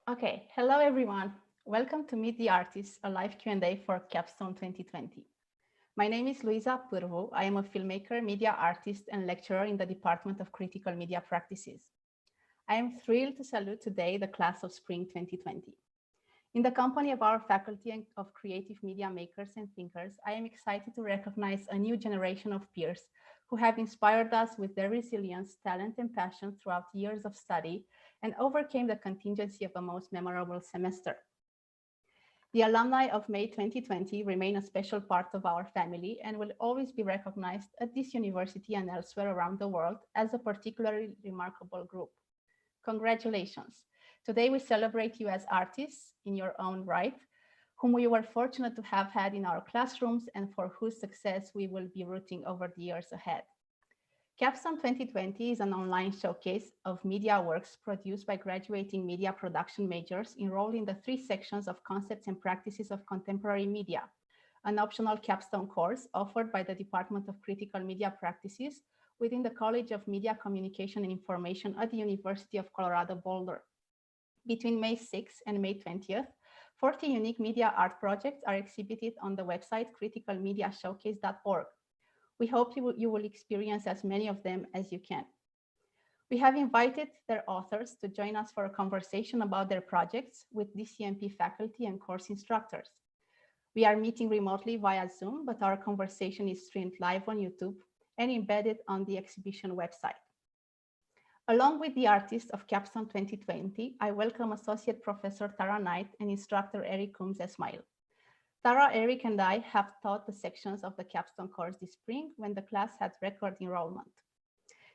Okay, hello everyone. Welcome to Meet the Artists, a live Q&A for Capstone 2020. My name is Luisa Purvo. I am a filmmaker, media artist, and lecturer in the Department of Critical Media Practices. I am thrilled to salute today the class of Spring 2020. In the company of our faculty and of creative media makers and thinkers, I am excited to recognize a new generation of peers who have inspired us with their resilience, talent, and passion throughout years of study and overcame the contingency of a most memorable semester. The alumni of May 2020 remain a special part of our family and will always be recognized at this university and elsewhere around the world as a particularly remarkable group. Congratulations. Today we celebrate you as artists in your own right, whom we were fortunate to have had in our classrooms and for whose success we will be rooting over the years ahead. Capstone 2020 is an online showcase of media works produced by graduating media production majors enrolled in the 3 sections of Concepts and Practices of Contemporary Media, an optional capstone course offered by the Department of Critical Media Practices within the College of Media Communication and Information at the University of Colorado Boulder. Between May 6th and May 20th, 40 unique media art projects are exhibited on the website criticalmediashowcase.org. We hope you will experience as many of them as you can. We have invited their authors to join us for a conversation about their projects with DCMP faculty and course instructors. We are meeting remotely via Zoom, but our conversation is streamed live on YouTube and embedded on the exhibition website. Along with the artists of Capstone 2020, I welcome Associate Professor Tara Knight and Instructor Eric Coombs-Esmail. Tara, Eric, and I have taught the sections of the Capstone course this spring when the class had record enrollment.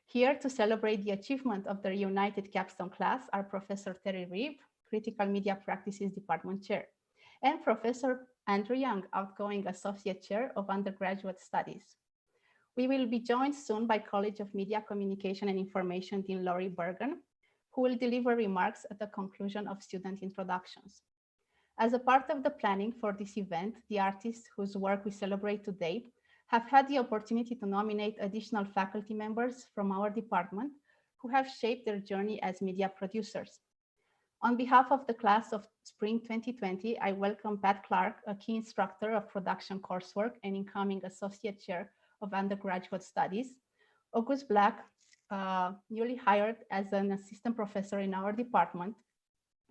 Here to celebrate the achievement of the reunited Capstone class are Professor Terry Reeve, Critical Media Practices Department Chair, and Professor Andrew Young, outgoing Associate Chair of Undergraduate Studies. We will be joined soon by College of Media Communication and Information Dean Laurie Bergen, who will deliver remarks at the conclusion of student introductions. As a part of the planning for this event, the artists whose work we celebrate today have had the opportunity to nominate additional faculty members from our department who have shaped their journey as media producers. On behalf of the class of Spring 2020, I welcome Pat Clark, a key instructor of production coursework and incoming Associate Chair of Undergraduate Studies, August Black, newly hired as an assistant professor in our department,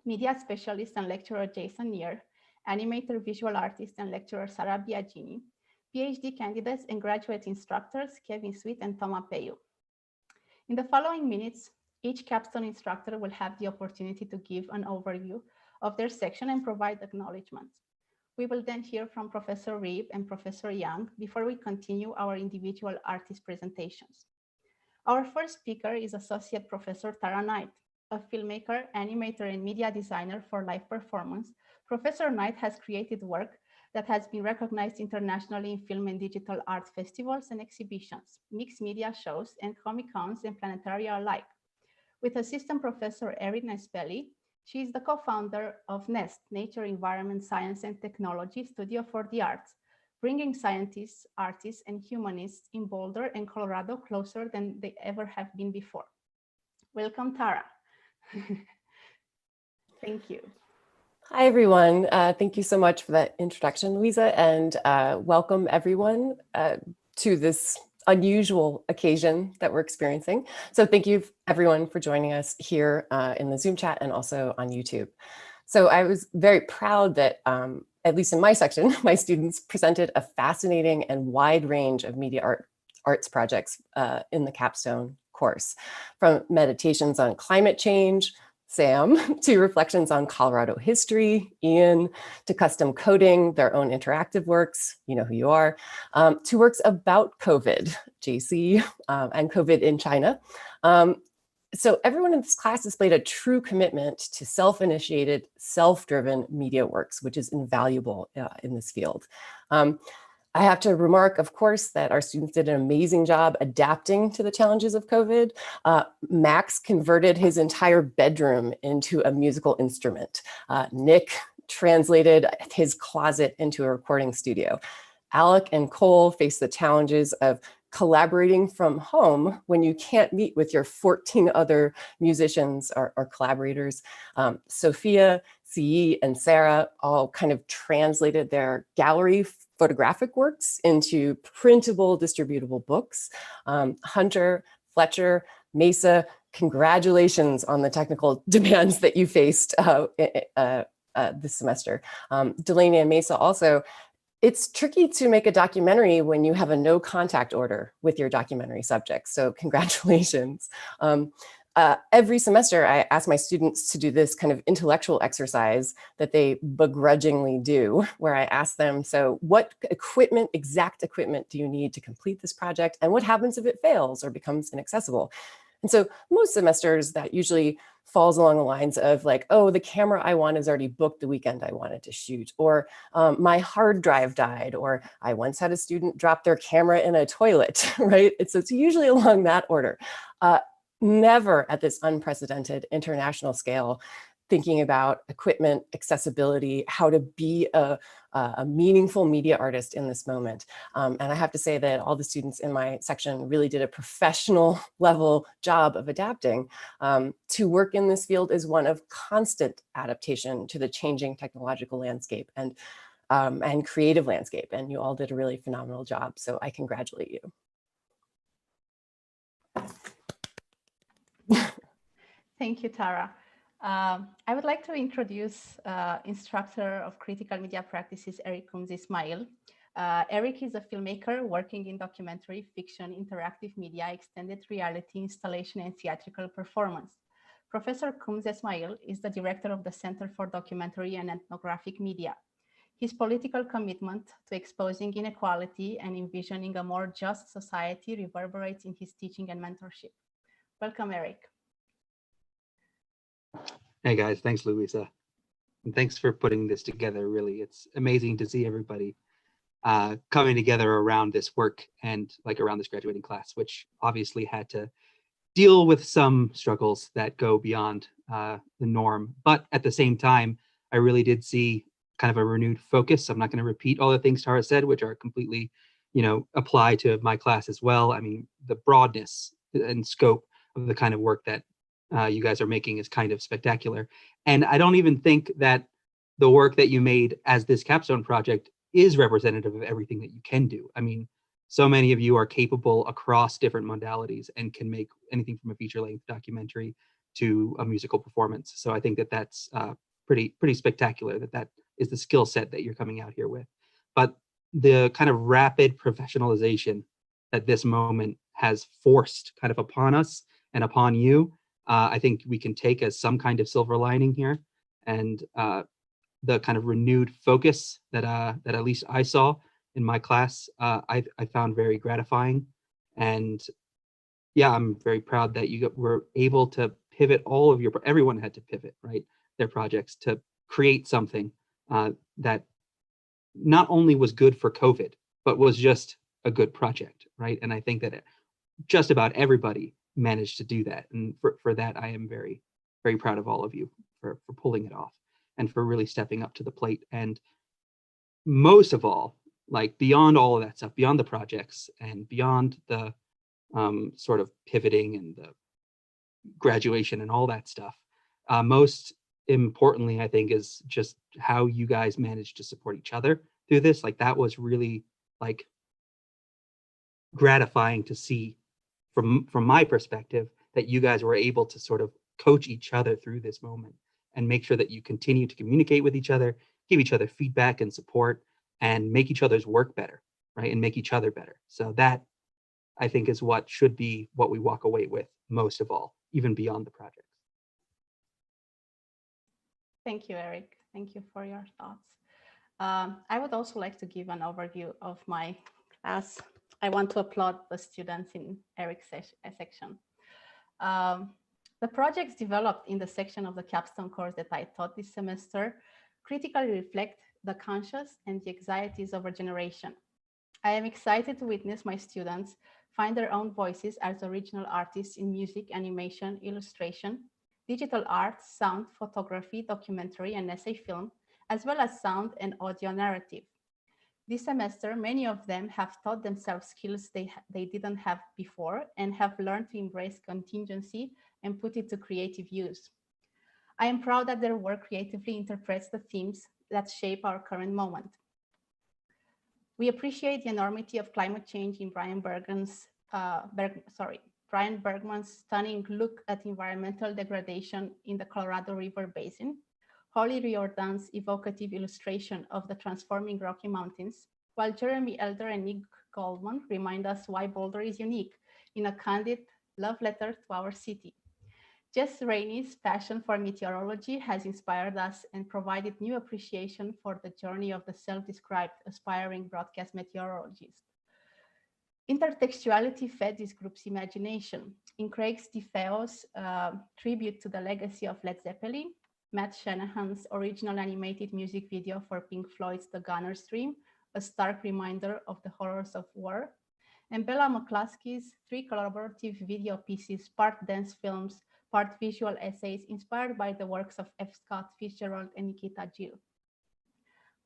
media specialist and lecturer Jason Neer, animator, visual artist, and lecturer Sara Biagini, PhD candidates and graduate instructors Kevin Sweet and Toma Peyu. In the following minutes, each capstone instructor will have the opportunity to give an overview of their section and provide acknowledgements. We will then hear from Professor Reeve and Professor Young before we continue our individual artist presentations. Our first speaker is Associate Professor Tara Knight. A filmmaker, animator, and media designer for live performance, Professor Knight has created work that has been recognized internationally in film and digital art festivals and exhibitions, mixed media shows, and Comic-Cons and planetaria alike. With Assistant Professor Erin Nespeli, she is the co-founder of NEST, Nature, Environment, Science, and Technology Studio for the Arts, bringing scientists, artists, and humanists in Boulder and Colorado closer than they ever have been before. Welcome, Tara. Thank you. Hi, everyone. Thank you so much for that introduction, Luisa, and welcome everyone to this unusual occasion that we're experiencing. So thank you everyone for joining us here in the Zoom chat and also on YouTube. So I was very proud that at least in my section, my students presented a fascinating and wide range of media arts projects in the capstone course, from meditations on climate change, Sam, to reflections on Colorado history, Ian, to custom coding, their own interactive works, you know who you are, to works about COVID, JC, and COVID in China. So everyone in this class displayed a true commitment to self-initiated, self-driven media works, which is invaluable in this field. I have to remark, of course, that our students did an amazing job adapting to the challenges of COVID. Max converted his entire bedroom into a musical instrument. Nick translated his closet into a recording studio. Alec and Cole faced the challenges of collaborating from home when you can't meet with your 14 other musicians or collaborators. Sophia, CE, and Sarah all kind of translated their gallery photographic works into printable, distributable books. Hunter, Fletcher, Mesa, congratulations on the technical demands that you faced this semester. Delaney and Mesa also, it's tricky to make a documentary when you have a no contact order with your documentary subjects. So congratulations. Every semester, I ask my students to do this kind of intellectual exercise that they begrudgingly do, where I ask them, so what equipment, exact equipment do you need to complete this project? And what happens if it fails or becomes inaccessible? And so most semesters that usually falls along the lines of like, oh, the camera I want is already booked the weekend I wanted to shoot, or my hard drive died, or I once had a student drop their camera in a toilet, right? It's usually along that order. Never at this unprecedented international scale thinking about equipment, accessibility, how to be a meaningful media artist in this moment. And I have to say that all the students in my section really did a professional level job of adapting. To work in this field is one of constant adaptation to the changing technological landscape and creative landscape. And you all did a really phenomenal job. So I congratulate you. Thank you, Tara. I would like to introduce instructor of critical media practices, Eric Coombs Ismail. Eric is a filmmaker working in documentary, fiction, interactive media, extended reality, installation, and theatrical performance. Professor Coombs Ismail is the director of the Center for Documentary and Ethnographic Media. His political commitment to exposing inequality and envisioning a more just society reverberates in his teaching and mentorship. Welcome, Eric. Hey guys, thanks Louisa. And thanks for putting this together. Really, it's amazing to see everybody coming together around this work and like around this graduating class, which obviously had to deal with some struggles that go beyond the norm. But at the same time, I really did see kind of a renewed focus. I'm not going to repeat all the things Tara said, which are completely, apply to my class as well. I mean, the broadness and scope of the kind of work that you guys are making is kind of spectacular. And I don't even think that the work that you made as this capstone project is representative of everything that you can do. I mean, so many of you are capable across different modalities and can make anything from a feature-length documentary to a musical performance. So I think that that's pretty spectacular, that is the skill set that you're coming out here with. But the kind of rapid professionalization that this moment has forced kind of upon us and upon you, I think we can take as some kind of silver lining here, and the kind of renewed focus that at least I saw in my class, I found very gratifying. And yeah, I'm very proud that you were able to pivot everyone had to pivot, right, their projects to create something that not only was good for COVID, but was just a good project, right? And I think that just about everybody managed to do that. And for that, I am very, very proud of all of you for pulling it off and for really stepping up to the plate. And most of all, like beyond all of that stuff, beyond the projects and beyond the sort of pivoting and the graduation and all that stuff, most importantly, I think, is just how you guys managed to support each other through this. Like that was really like gratifying to see from my perspective, that you guys were able to sort of coach each other through this moment and make sure that you continue to communicate with each other, give each other feedback and support, and make each other's work better, right? And make each other better. So that, I think, is what should be what we walk away with most of all, even beyond the project. Thank you, Eric. Thank you for your thoughts. I would also like to give an overview of my class. I want to applaud the students in Eric's section. The projects developed in the section of the capstone course that I taught this semester critically reflect the conscious and the anxieties of a generation. I am excited to witness my students find their own voices as original artists in music, animation, illustration, digital art, sound, photography, documentary, and essay film, as well as sound and audio narrative. This semester, many of them have taught themselves skills they didn't have before and have learned to embrace contingency and put it to creative use. I am proud that their work creatively interprets the themes that shape our current moment. We appreciate the enormity of climate change in Brian Bergman's stunning look at environmental degradation in the Colorado River Basin, Holly Riordan's evocative illustration of the transforming Rocky Mountains, while Jeremy Elder and Nick Goldman remind us why Boulder is unique in a candid love letter to our city. Jess Rainey's passion for meteorology has inspired us and provided new appreciation for the journey of the self-described aspiring broadcast meteorologist. Intertextuality fed this group's imagination. In Craig DeFeo's tribute to the legacy of Led Zeppelin, Matt Shanahan's original animated music video for Pink Floyd's The Gunner's Dream, a stark reminder of the horrors of war, and Bella McCluskey's 3 collaborative video pieces, part dance films, part visual essays inspired by the works of F. Scott Fitzgerald and Nikita Gill.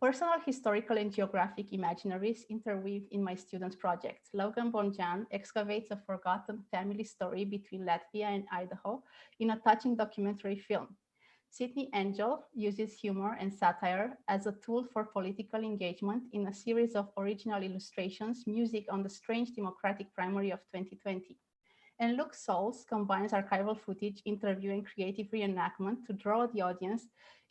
Personal historical and geographic imaginaries interweave in my students' projects. Logan Bonjan excavates a forgotten family story between Latvia and Idaho in a touching documentary film. Sydney Angel uses humor and satire as a tool for political engagement in a series of original illustrations, music on the strange Democratic primary of 2020. And Luke Souls combines archival footage, interview, and creative reenactment to draw the audience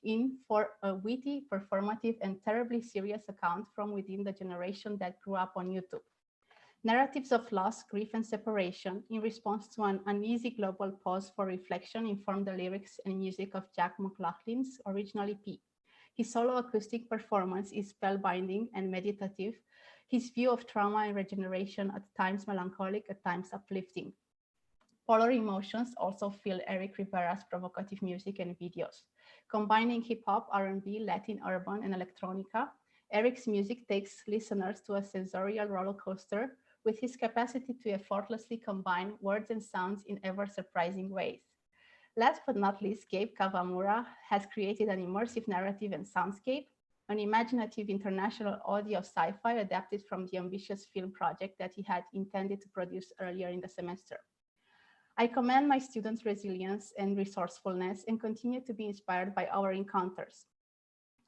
in for a witty, performative, and terribly serious account from within the generation that grew up on YouTube. Narratives of loss, grief, and separation in response to an uneasy global pause for reflection inform the lyrics and music of Jack McLaughlin's original EP. His solo acoustic performance is spellbinding and meditative. His view of trauma and regeneration, at times melancholic, at times uplifting. Polar emotions also fill Eric Rivera's provocative music and videos. Combining hip-hop, R&B, Latin, urban, and electronica, Eric's music takes listeners to a sensorial roller coaster with his capacity to effortlessly combine words and sounds in ever-surprising ways. Last but not least, Gabe Kawamura has created an immersive narrative and soundscape, an imaginative international audio sci-fi adapted from the ambitious film project that he had intended to produce earlier in the semester. I commend my students' resilience and resourcefulness and continue to be inspired by our encounters.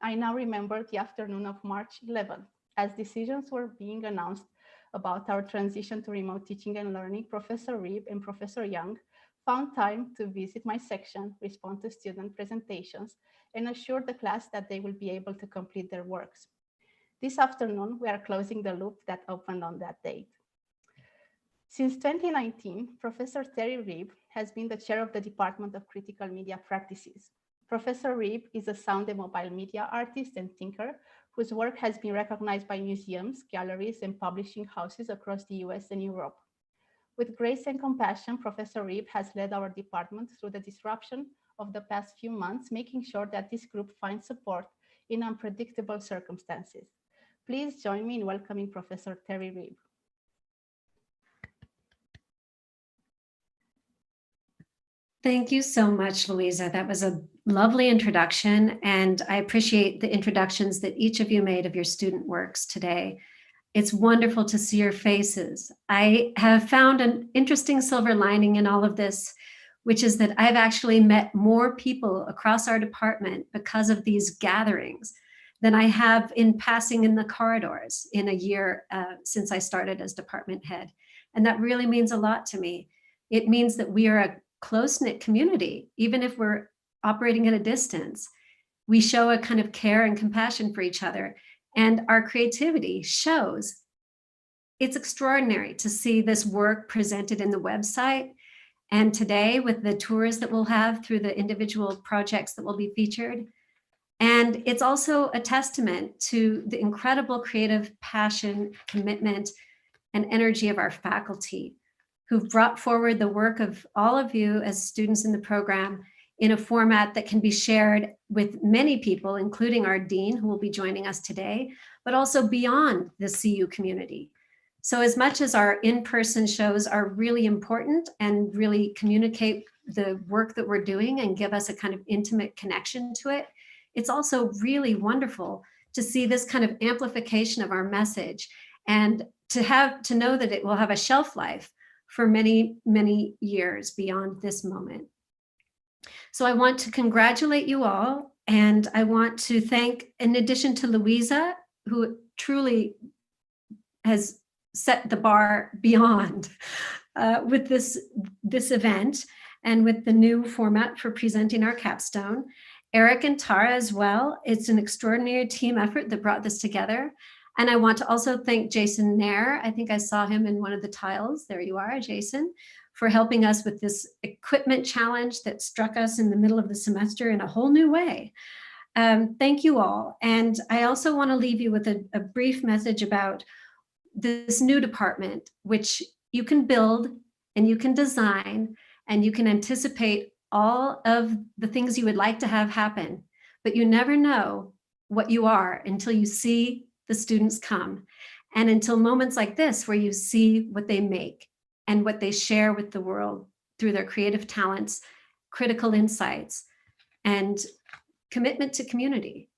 I now remember the afternoon of March 11th, as decisions were being announced about our transition to remote teaching and learning. Professor Reeb and Professor Young found time to visit my section, respond to student presentations, and assure the class that they will be able to complete their works. This afternoon, we are closing the loop that opened on that date. Since 2019, Professor Terry Reeb has been the chair of the Department of Critical Media Practices. Professor Reeb is a sound and mobile media artist and thinker whose work has been recognized by museums, galleries, and publishing houses across the US and Europe. With grace and compassion, Professor Reeb has led our department through the disruption of the past few months, making sure that this group finds support in unpredictable circumstances. Please join me in welcoming Professor Terry Reeb. Thank you so much, Louisa. That was a lovely introduction, and I appreciate the introductions that each of you made of your student works today. It's wonderful to see your faces. I have found an interesting silver lining in all of this, which is that I've actually met more people across our department because of these gatherings than I have in passing in the corridors in a year since I started as department head. And that really means a lot to me. It means that we are a close-knit community. Even if we're operating at a distance, we show a kind of care and compassion for each other, and our creativity shows. It's extraordinary to see this work presented in the website, and today with the tours that we'll have through the individual projects that will be featured. And it's also a testament to the incredible creative passion, commitment, and energy of our faculty, who've brought forward the work of all of you as students in the program in a format that can be shared with many people, including our dean, who will be joining us today, but also beyond the CU community. So as much as our in-person shows are really important and really communicate the work that we're doing and give us a kind of intimate connection to it, it's also really wonderful to see this kind of amplification of our message, and to know that it will have a shelf life for many, many years beyond this moment. So I want to congratulate you all, and I want to thank, in addition to Louisa, who truly has set the bar beyond with this event and with the new format for presenting our capstone. Eric and Tara as well. It's an extraordinary team effort that brought this together. And I want to also thank Jason Nair. I think I saw him in one of the tiles. There you are, Jason, for helping us with this equipment challenge that struck us in the middle of the semester in a whole new way. Thank you all. And I also want to leave you with a brief message about this new department, which you can build and you can design and you can anticipate all of the things you would like to have happen, but you never know what you are until you see the students come, and until moments like this where you see what they make and what they share with the world through their creative talents, critical insights, and commitment to community.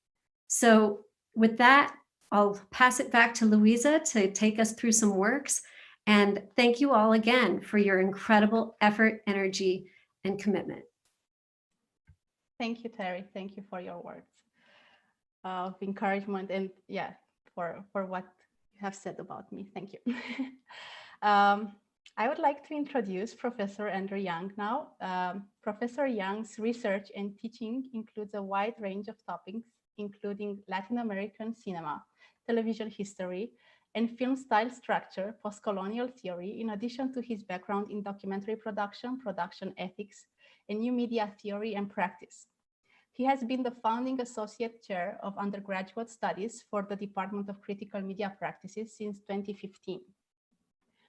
So with that, I'll pass it back to Louisa to take us through some works. And thank you all again for your incredible effort, energy, and commitment. Thank you, Terry. Thank you for your words of encouragement, and yeah, for what you have said about me. Thank you. I would like to introduce Professor Andrew Young now. Professor Young's research and teaching includes a wide range of topics, including Latin American cinema, television history, and film style structure, post-colonial theory, in addition to his background in documentary production, production ethics, and new media theory and practice. He has been the founding associate chair of undergraduate studies for the Department of Critical Media Practices since 2015.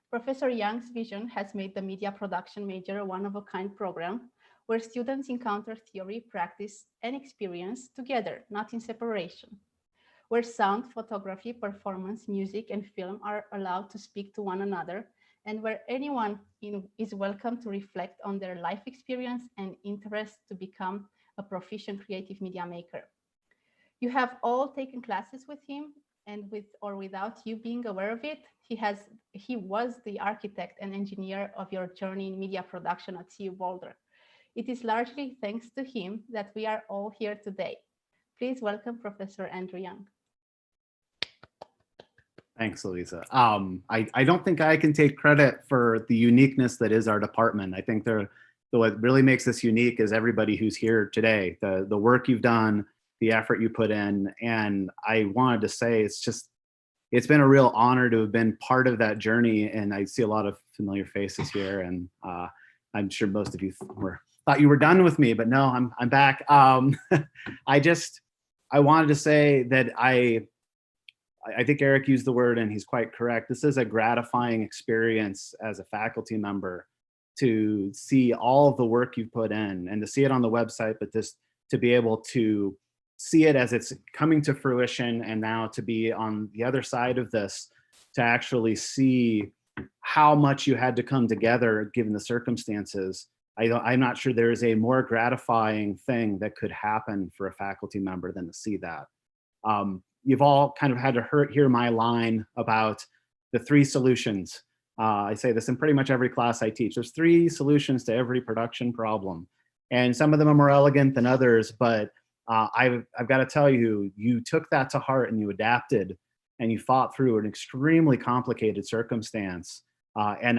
Professor Young's vision has made the media production major a one-of-a-kind program where students encounter theory, practice, and experience together, not in separation, where sound, photography, performance, music, and film are allowed to speak to one another, and where anyone is welcome to reflect on their life experience and interest to become a proficient creative media maker. You have all taken classes with him, and with or without you being aware of it, he was the architect and engineer of your journey in media production at CU Boulder. It is largely thanks to him that we are all here today. Please welcome Professor Andrew Young. Thanks, Louisa. I don't think I can take credit for the uniqueness that is our department. I think what really makes us unique is everybody who's here today, the work you've done, the effort you put in. And I wanted to say, it's been a real honor to have been part of that journey. And I see a lot of familiar faces here, and I'm sure most of you thought you were done with me, but no, I'm back. I wanted to say that I think Eric used the word, and he's quite correct. This is a gratifying experience as a faculty member to see all of the work you've put in and to see it on the website, but to be able to see it as it's coming to fruition, and now to be on the other side of this, to actually see how much you had to come together given the circumstances. I'm not sure there is a more gratifying thing that could happen for a faculty member than to see that. You've all kind of had to hear my line about the 3 solutions. I say this in pretty much every class I teach. There's 3 solutions to every production problem. And some of them are more elegant than others, but I've got to tell you, you took that to heart and you adapted and you fought through an extremely complicated circumstance. And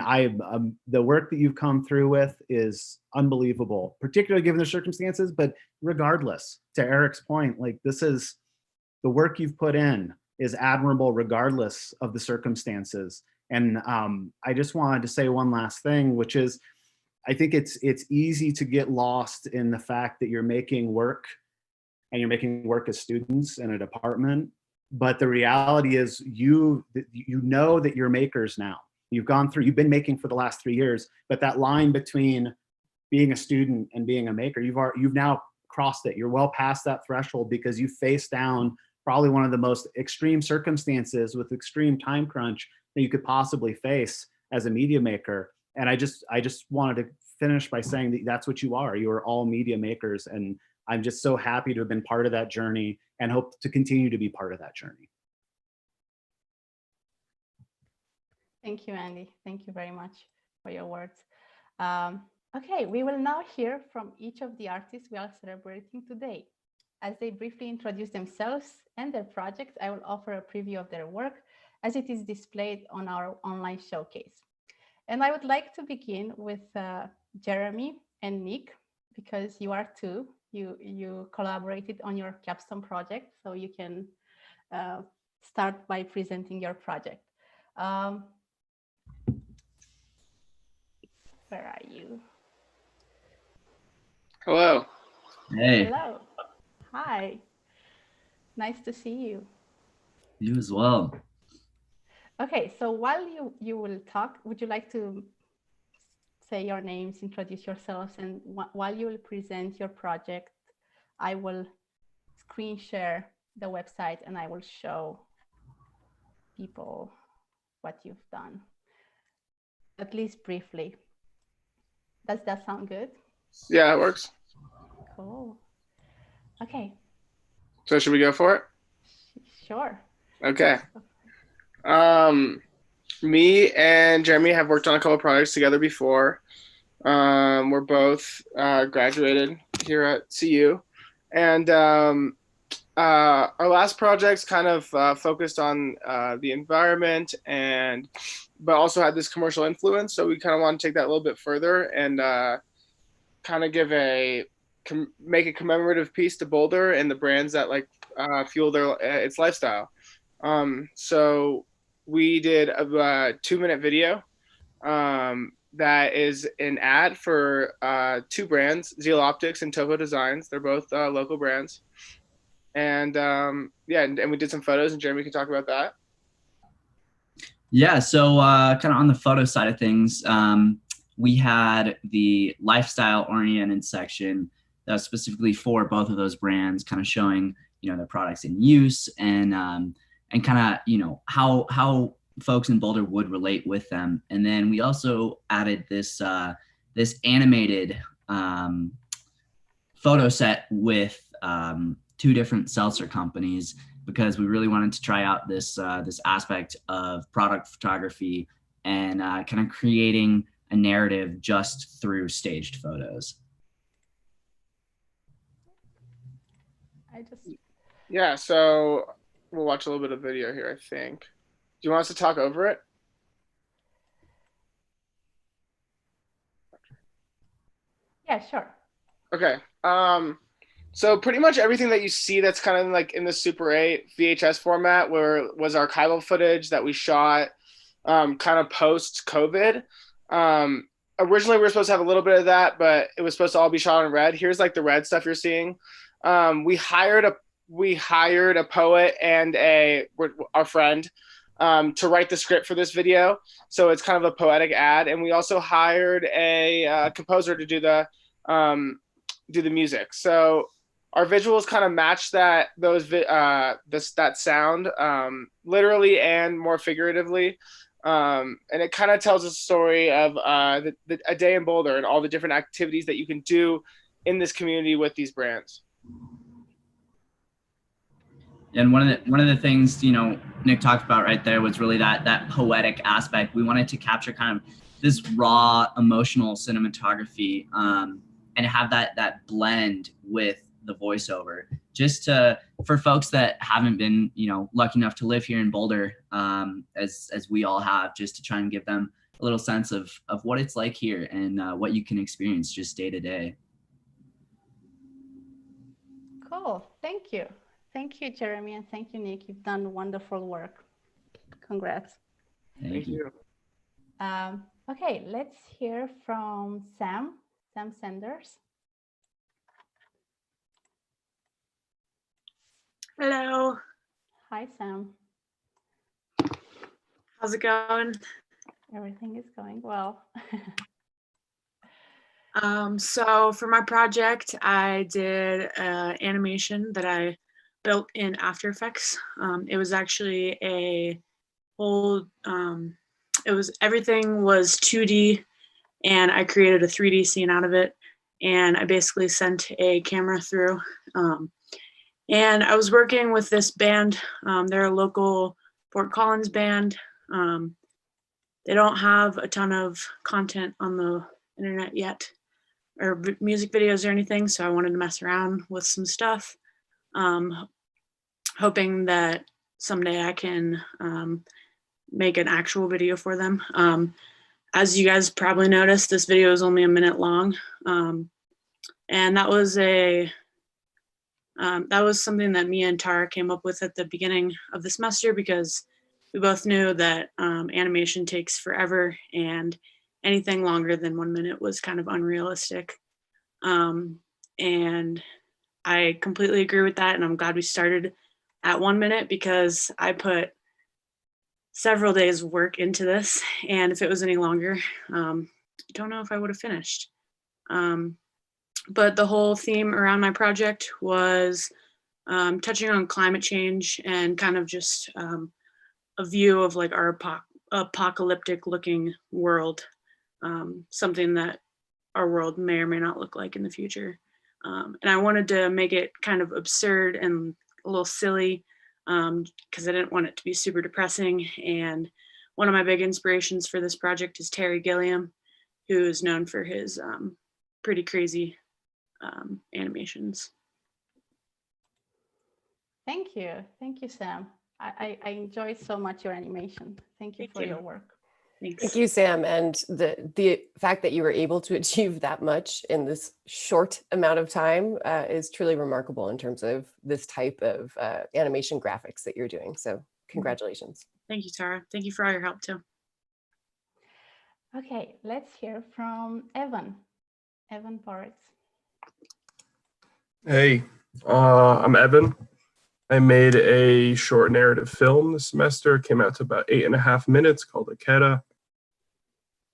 the work that you've come through with is unbelievable, particularly given the circumstances, but regardless, to Eric's point, like the work you've put in is admirable regardless of the circumstances. And I just wanted to say one last thing, which is, I think it's easy to get lost in the fact that you're making work, and you're making work as students in a department. But the reality is you know that you're makers now. You've been making for the last 3 years, but that line between being a student and being a maker, you've now crossed it. You're well past that threshold because you faced down probably one of the most extreme circumstances with extreme time crunch that you could possibly face as a media maker. And I just wanted to finish by saying that that's what you are. You are all media makers, and I'm just so happy to have been part of that journey and hope to continue to be part of that journey. Thank you, Andy. Thank you very much for your words. Okay, we will now hear from each of the artists we are celebrating today. As they briefly introduce themselves and their projects, I will offer a preview of their work as it is displayed on our online showcase. And I would like to begin with Jeremy and Nick, because you are two. You collaborated on your capstone project, so you can start by presenting your project. Where are you? Hello. Hey, Hello. Hi. Nice to see you. you as well. Okay, so while you will talk, would you like to say your names, introduce yourselves, and while you will present your project, I will screen share the website and I will show people what you've done, at least briefly. Does that sound good? Yeah, it works. Cool. Okay. So should we go for it? Sure. Okay. Me and Jeremy have worked on a couple of projects together before. We're both graduated here at CU, and our last projects kind of focused on the environment but also had this commercial influence. So we kind of want to take that a little bit further and kind of make a commemorative piece to Boulder and the brands that fuel its lifestyle. So we did a 2-minute video that is an ad for 2 brands, Zeal Optics and Topo Designs. They're both local brands. And yeah, and we did some photos, and Jeremy can talk about that. Yeah, so kind of on the photo side of things, we had the lifestyle oriented section that was specifically for both of those brands, kind of showing, their products in use and kind of, how folks in Boulder would relate with them. And then we also added this this animated photo set with 2 different seltzer companies, because we really wanted to try out this this aspect of product photography and kind of creating a narrative just through staged photos. Yeah, so we'll watch a little bit of video here, I think. Do you want us to talk over it? Yeah, sure. Okay. So pretty much everything that you see that's kind of like in the Super 8 VHS format was archival footage that we shot kind of post-COVID. Originally, we were supposed to have a little bit of that, but it was supposed to all be shot in red. Here's like the red stuff you're seeing. We hired a poet and our friend to write the script for this video. So it's kind of a poetic ad. And we also hired a composer to do the music. So our visuals kind of match that sound literally and more figuratively. And it kind of tells a story of a day in Boulder and all the different activities that you can do in this community with these brands. And one of the things, Nick talked about right there was really that poetic aspect. We wanted to capture kind of this raw emotional cinematography and have that blend with the voiceover, just for folks that haven't been, lucky enough to live here in Boulder, as we all have, just to try and give them a little sense of what it's like here and what you can experience just day to day. Cool. Thank you. Thank you, Jeremy, and thank you, Nick. You've done wonderful work. Congrats. Thank you. Okay, let's hear from Sam Sanders. Hello. Hi, Sam. How's it going? Everything is going well. So for my project, I did animation that I built in After Effects. It was actually everything was 2D, and I created a 3D scene out of it. and I basically sent a camera through. And I was working with this band. They're a local Fort Collins band. They don't have a ton of content on the internet yet, or music videos or anything, so I wanted to mess around with some stuff, hoping that someday I can make an actual video for them. As you guys probably noticed, this video is only a minute long, and that was something that me and Tara came up with at the beginning of the semester, because we both knew that animation takes forever, and anything longer than 1 minute was kind of unrealistic. And I completely agree with that, and I'm glad we started at 1 minute, because I put several days of work into this, and if it was any longer, I don't know if I would have finished. But the whole theme around my project was touching on climate change and kind of just a view of like our apocalyptic looking world, something that our world may or may not look like in the future. And I wanted to make it kind of absurd and a little silly, because I didn't want it to be super depressing. And one of my big inspirations for this project is Terry Gilliam, who is known for his pretty crazy animations. Thank you, Sam. I enjoyed so much your animation. Thank you for your work. Thanks. Thank you, Sam. And the fact that you were able to achieve that much in this short amount of time is truly remarkable in terms of this type of animation graphics that you're doing. So congratulations. Thank you, Tara. Thank you for all your help too. Okay, let's hear from Evan. Evan Porritz. Hey, I'm Evan. I made a short narrative film this semester. It came out to about 8.5 minutes, called Akeda.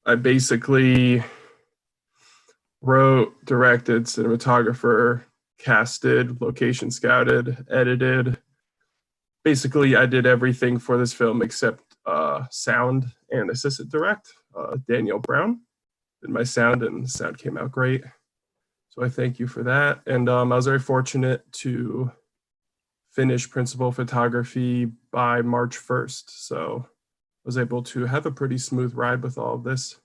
I basically wrote, directed, cinematographer, casted, location scouted, edited. Basically, I did everything for this film except sound and assistant direct. Daniel Brown did my sound, and the sound came out great. So I thank you for that. And I was very fortunate to finish principal photography by March 1st. So I was able to have a pretty smooth ride with all of this,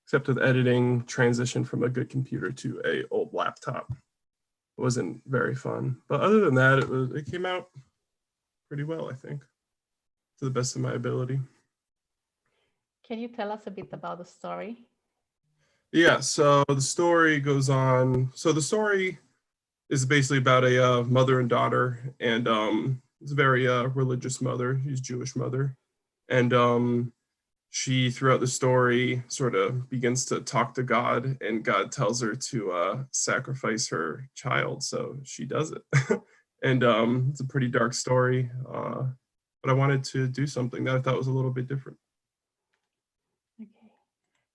except with editing, transition from a good computer to an old laptop. It wasn't very fun. But other than that, it came out pretty well, I think, to the best of my ability. Can you tell us a bit about the story? Yeah, so the story goes on. So the story is basically about a mother and daughter, and it's a very religious mother. She's a Jewish mother, and she, throughout the story, sort of begins to talk to God, and God tells her to sacrifice her child, so she does it. And it's a pretty dark story, but I wanted to do something that I thought was a little bit different. Okay,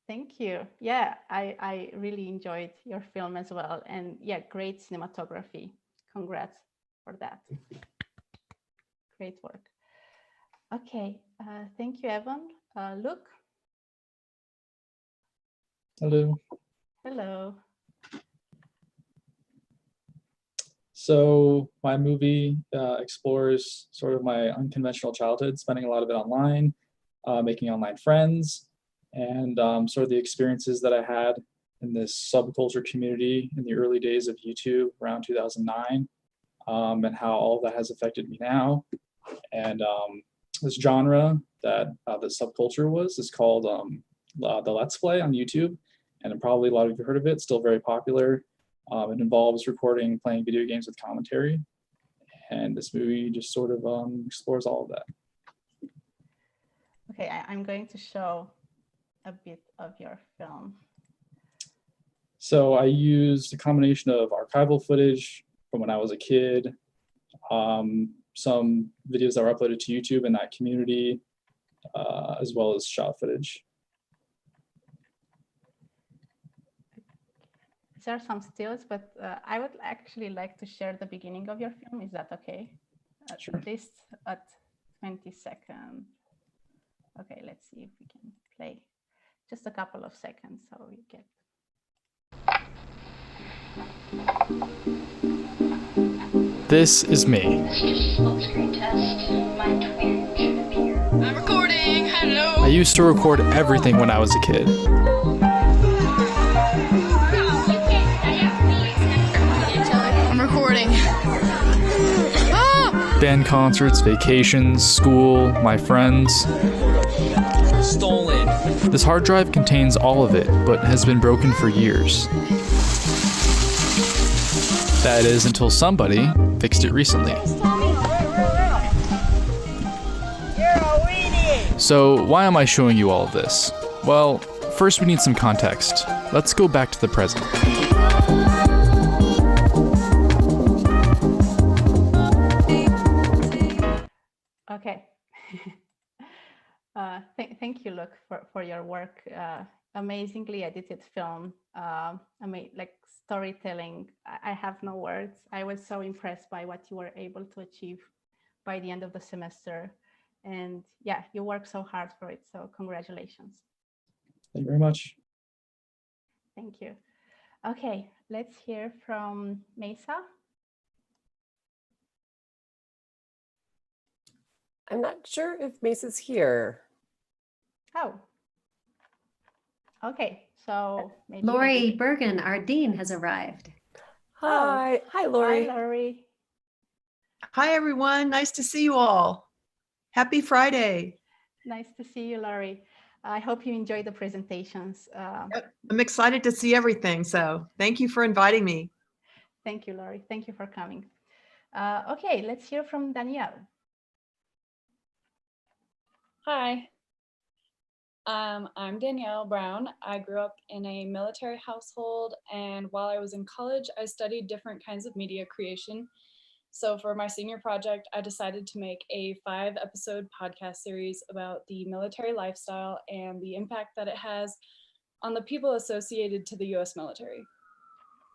thank you. Yeah, I really enjoyed your film as well. And yeah, great cinematography. Congrats for that. Great work. Okay, thank you, Evan. Luke? Hello. Hello. So my movie explores sort of my unconventional childhood, spending a lot of it online, making online friends, and sort of the experiences that I had in this subculture community in the early days of YouTube around 2009, and how all of that has affected me now. And this genre that the subculture was is called the Let's Play on YouTube, and probably a lot of you heard of it. It's still very popular. It involves recording, playing video games with commentary, and this movie just sort of explores all of that. Okay, I'm going to show a bit of your film. So I used a combination of archival footage from when I was a kid, some videos that were uploaded to YouTube in that community, as well as shot footage. There are some stills, but I would actually like to share the beginning of your film. Is that okay? Sure. At least at 20 seconds. Okay, let's see if we can play just a couple of seconds so we get. This is me. I'm recording. Hello. I used to record everything when I was a kid. I'm recording. Band concerts, vacations, school, my friends. Stolen. This hard drive contains all of it, but has been broken for years. That is, until somebody fixed it recently. So why am I showing you all of this? Well, first we need some context. Let's go back to the present. Okay. Thank you, Luke, for your work. Amazingly edited film. Like storytelling. I have no words. I was so impressed by what you were able to achieve by the end of the semester. And yeah, you worked so hard for it. So congratulations. Thank you very much. Thank you. Okay, let's hear from Mesa. I'm not sure if Mace's here. Oh. Okay, so maybe Lori Bergen, our dean, has arrived. Hi. Hi, Lori. Hi, Lori. Hi, everyone. Nice to see you all. Happy Friday. Nice to see you, Lori. I hope you enjoyed the presentations. I'm excited to see everything. So thank you for inviting me. Thank you, Lori. Thank you for coming. Okay, let's hear from Danielle. Hi, I'm Danielle Brown. I grew up in a military household, and while I was in college, I studied different kinds of media creation. So for my senior project, I decided to make a 5-episode podcast series about the military lifestyle and the impact that it has on the people associated to the US military.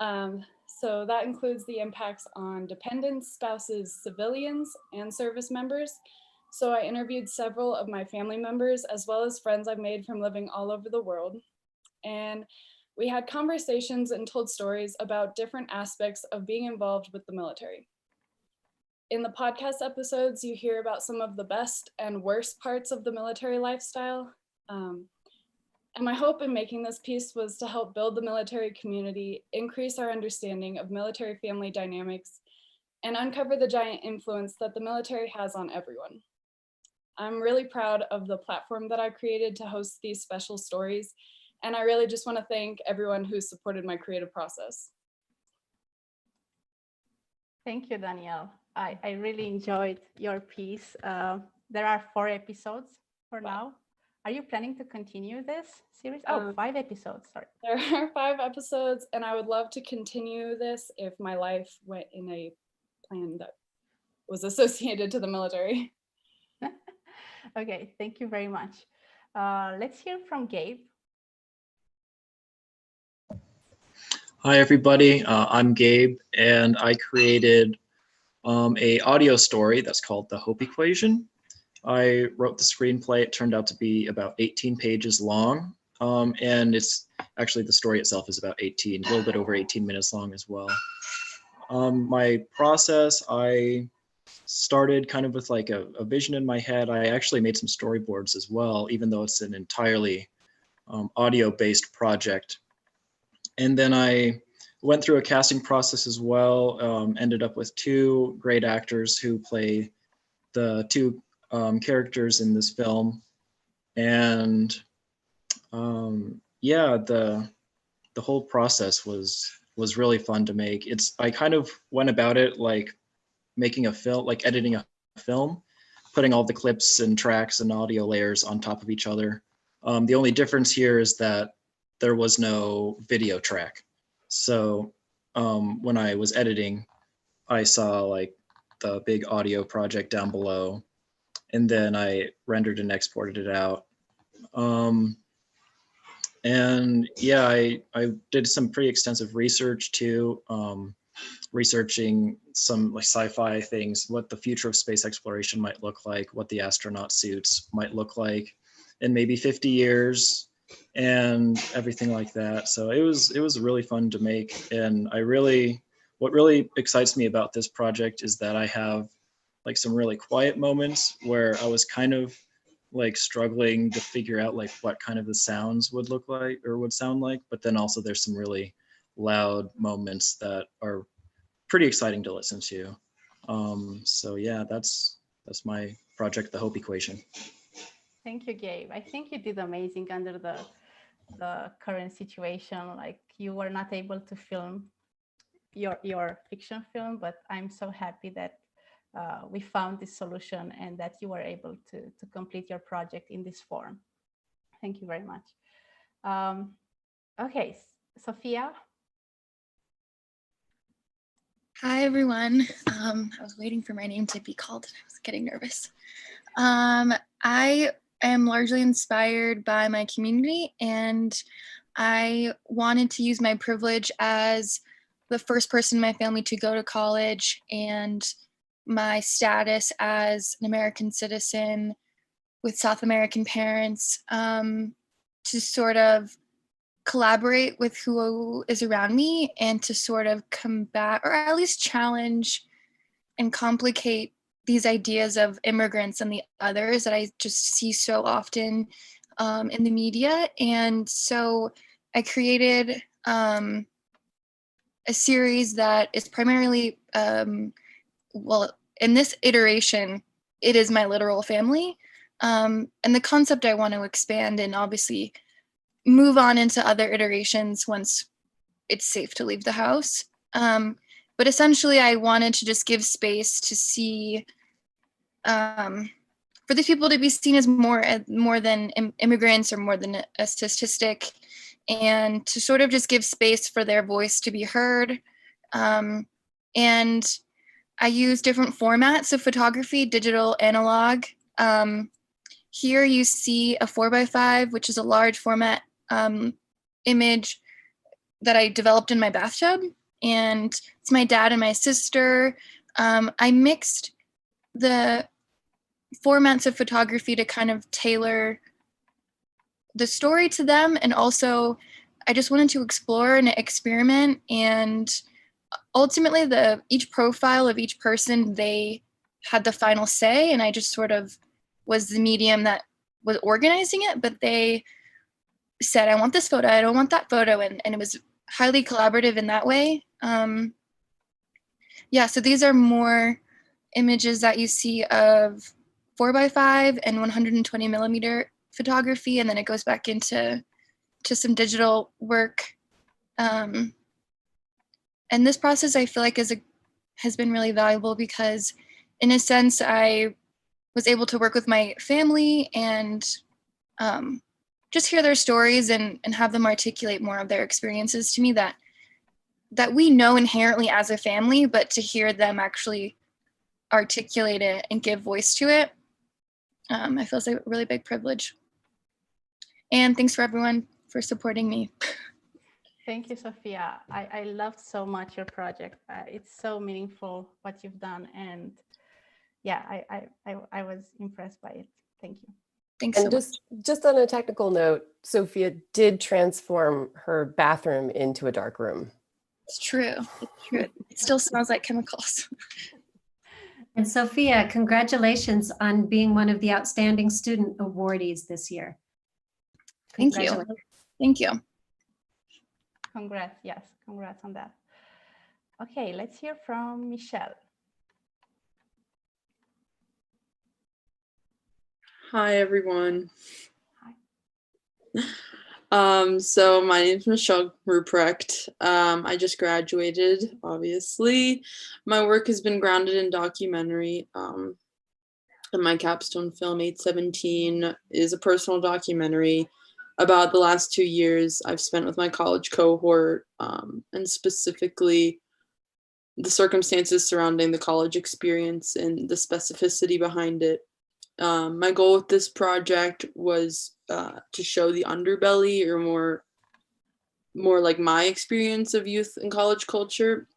So that includes the impacts on dependents, spouses, civilians, and service members. So I interviewed several of my family members as well as friends I've made from living all over the world. And we had conversations and told stories about different aspects of being involved with the military. In the podcast episodes, you hear about some of the best and worst parts of the military lifestyle. And my hope in making this piece was to help build the military community, increase our understanding of military family dynamics, and uncover the giant influence that the military has on everyone. I'm really proud of the platform that I created to host these special stories, and I really just want to thank everyone who supported my creative process. Thank you, Danielle. I really enjoyed your piece. There are 4 episodes for now. Are you planning to continue this series? Oh, 5 episodes, sorry. There are 5 episodes, and I would love to continue this if my life went in a plan that was associated to the military. Okay, thank you very much. Let's hear from Gabe. Hi, everybody. I'm Gabe, and I created a audio story that's called The Hope Equation. I wrote the screenplay. It turned out to be about 18 pages long, and it's actually the story itself is about a little bit over 18 minutes long as well. My process, I started kind of with like a vision in my head. I actually made some storyboards as well, even though it's an entirely audio-based project. And then I went through a casting process as well, ended up with 2 great actors who play the 2 characters in this film. And yeah, the whole process was really fun to make. I kind of went about it like making a film, like editing a film, putting all the clips and tracks and audio layers on top of each other. The only difference here is that there was no video track. So when I was editing, I saw like the big audio project down below, and then I rendered and exported it out. And yeah, I did some pretty extensive research too, researching some like sci-fi things, what the future of space exploration might look like, what the astronaut suits might look like in maybe 50 years and everything like that. So it was really fun to make, and I really what really excites me about this project is that I have like some really quiet moments where I was kind of like struggling to figure out like what kind of the sounds would look like or would sound like, but then also there's some really loud moments that are pretty exciting to listen to. So yeah, that's my project, The Hope Equation. Thank you, Gabe. I think you did amazing under the current situation. Like, you were not able to film your fiction film, but I'm so happy that we found this solution and that you were able to complete your project in this form. Thank you very much. Okay, Sophia. Hi, everyone. I was waiting for my name to be called. I was getting nervous. I am largely inspired by my community, and I wanted to use my privilege as the first person in my family to go to college and my status as an American citizen with South American parents to sort of collaborate with who is around me and to sort of combat or at least challenge and complicate these ideas of immigrants and the others that I just see so often in the media. And so I created a series that is primarily, well, in this iteration, it is my literal family. And the concept I want to expand and obviously move on into other iterations once it's safe to leave the house. But essentially, I wanted to just give space to see, for these people to be seen as more than immigrants or more than a statistic, and to sort of just give space for their voice to be heard. And I use different formats of photography, digital, analog. Here you see a 4x5, which is a large format image that I developed in my bathtub, and it's my dad and my sister. I mixed the formats of photography to kind of tailor the story to them, and also I just wanted to explore and experiment, and ultimately each profile of each person, they had the final say, and I just sort of was the medium that was organizing it, but they said, I want this photo, I don't want that photo, and it was highly collaborative in that way. Yeah, so these are more images that you see of 4x5 and 120 millimeter photography, and then it goes back into some digital work. And this process I feel like has been really valuable because in a sense I was able to work with my family and just hear their stories and have them articulate more of their experiences to me that we know inherently as a family, but to hear them actually articulate it and give voice to it, I feel it's a really big privilege. And thanks for everyone for supporting me. Thank you, Sophia. I loved so much your project. It's so meaningful what you've done, and yeah, I was impressed by it. Thank you. Thanks and so much. Just on a technical note, Sophia did transform her bathroom into a dark room. It's true. It's true. It still smells like chemicals. And Sophia, congratulations on being one of the outstanding student awardees this year. Thank you. Thank you. Congrats. Yes, congrats on that. Okay, let's hear from Michelle. Hi, everyone. Hi. So my name is Michelle Ruprecht. I just graduated, obviously. My work has been grounded in documentary. And my capstone film, 817, is a personal documentary about the last 2 years I've spent with my college cohort, and specifically the circumstances surrounding the college experience and the specificity behind it. My goal with this project was to show the underbelly, or more like my experience of youth and college culture.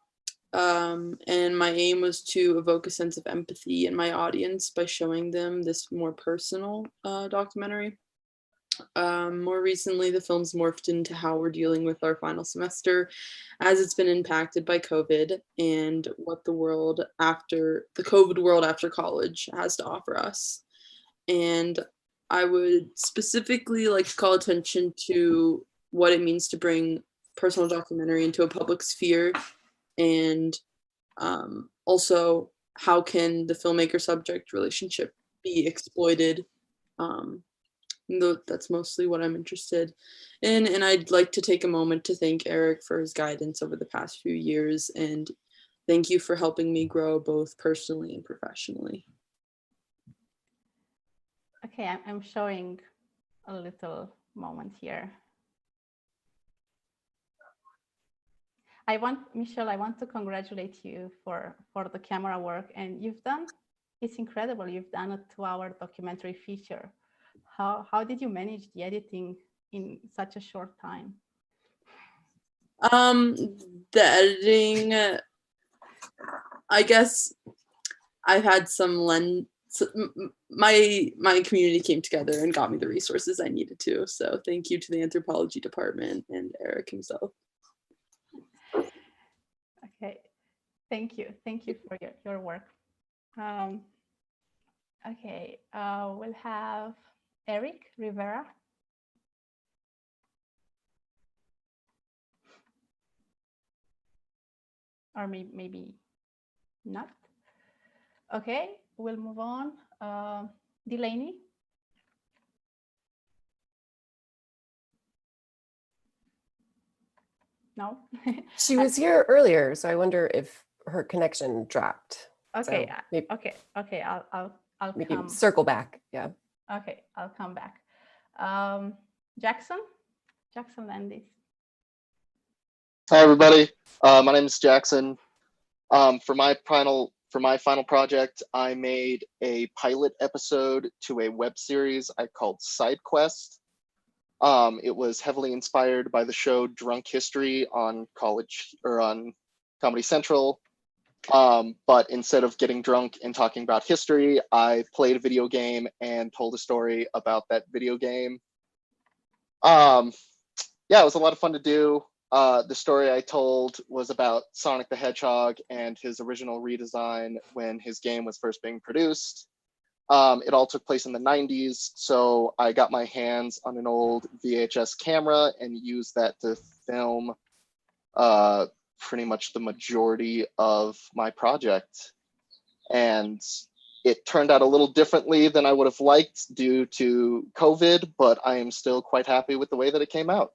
And my aim was to evoke a sense of empathy in my audience by showing them this more personal documentary. More recently, the film's morphed into how we're dealing with our final semester as it's been impacted by COVID and what the world after the COVID world after college has to offer us. And I would specifically like to call attention to what it means to bring personal documentary into a public sphere, and also how can the filmmaker subject relationship be exploited. That's mostly what I'm interested in, and I'd like to take a moment to thank Eric for his guidance over the past few years, and thank you for helping me grow both personally and professionally. Okay, I'm showing a little moment here. Michelle, I want to congratulate you for the camera work, and it's incredible. You've done a 2-hour documentary feature. How did you manage the editing in such a short time? The editing, I guess I've had my community came together and got me the resources I needed to. So thank you to the anthropology department and Eric himself. Okay, thank you for your work. Okay, we'll have Eric Rivera. Or maybe not. Okay, we'll move on. Delaney. No. She was here earlier, so I wonder if her connection dropped. Okay. So maybe, Okay. I'll maybe come. circle back. Yeah. Okay, I'll come back. Jackson Landis. Hi everybody. My name is Jackson. For my final project, I made a pilot episode to a web series I called Side Quest. It was heavily inspired by the show Drunk History on Comedy Central. But instead of getting drunk and talking about history, I played a video game and told a story about that video game. Yeah, it was a lot of fun to do. The story I told was about Sonic the Hedgehog and his original redesign when his game was first being produced. It all took place in the 90s, so I got my hands on an old VHS camera and used that to film pretty much the majority of my project. And it turned out a little differently than I would have liked due to COVID, but I am still quite happy with the way that it came out.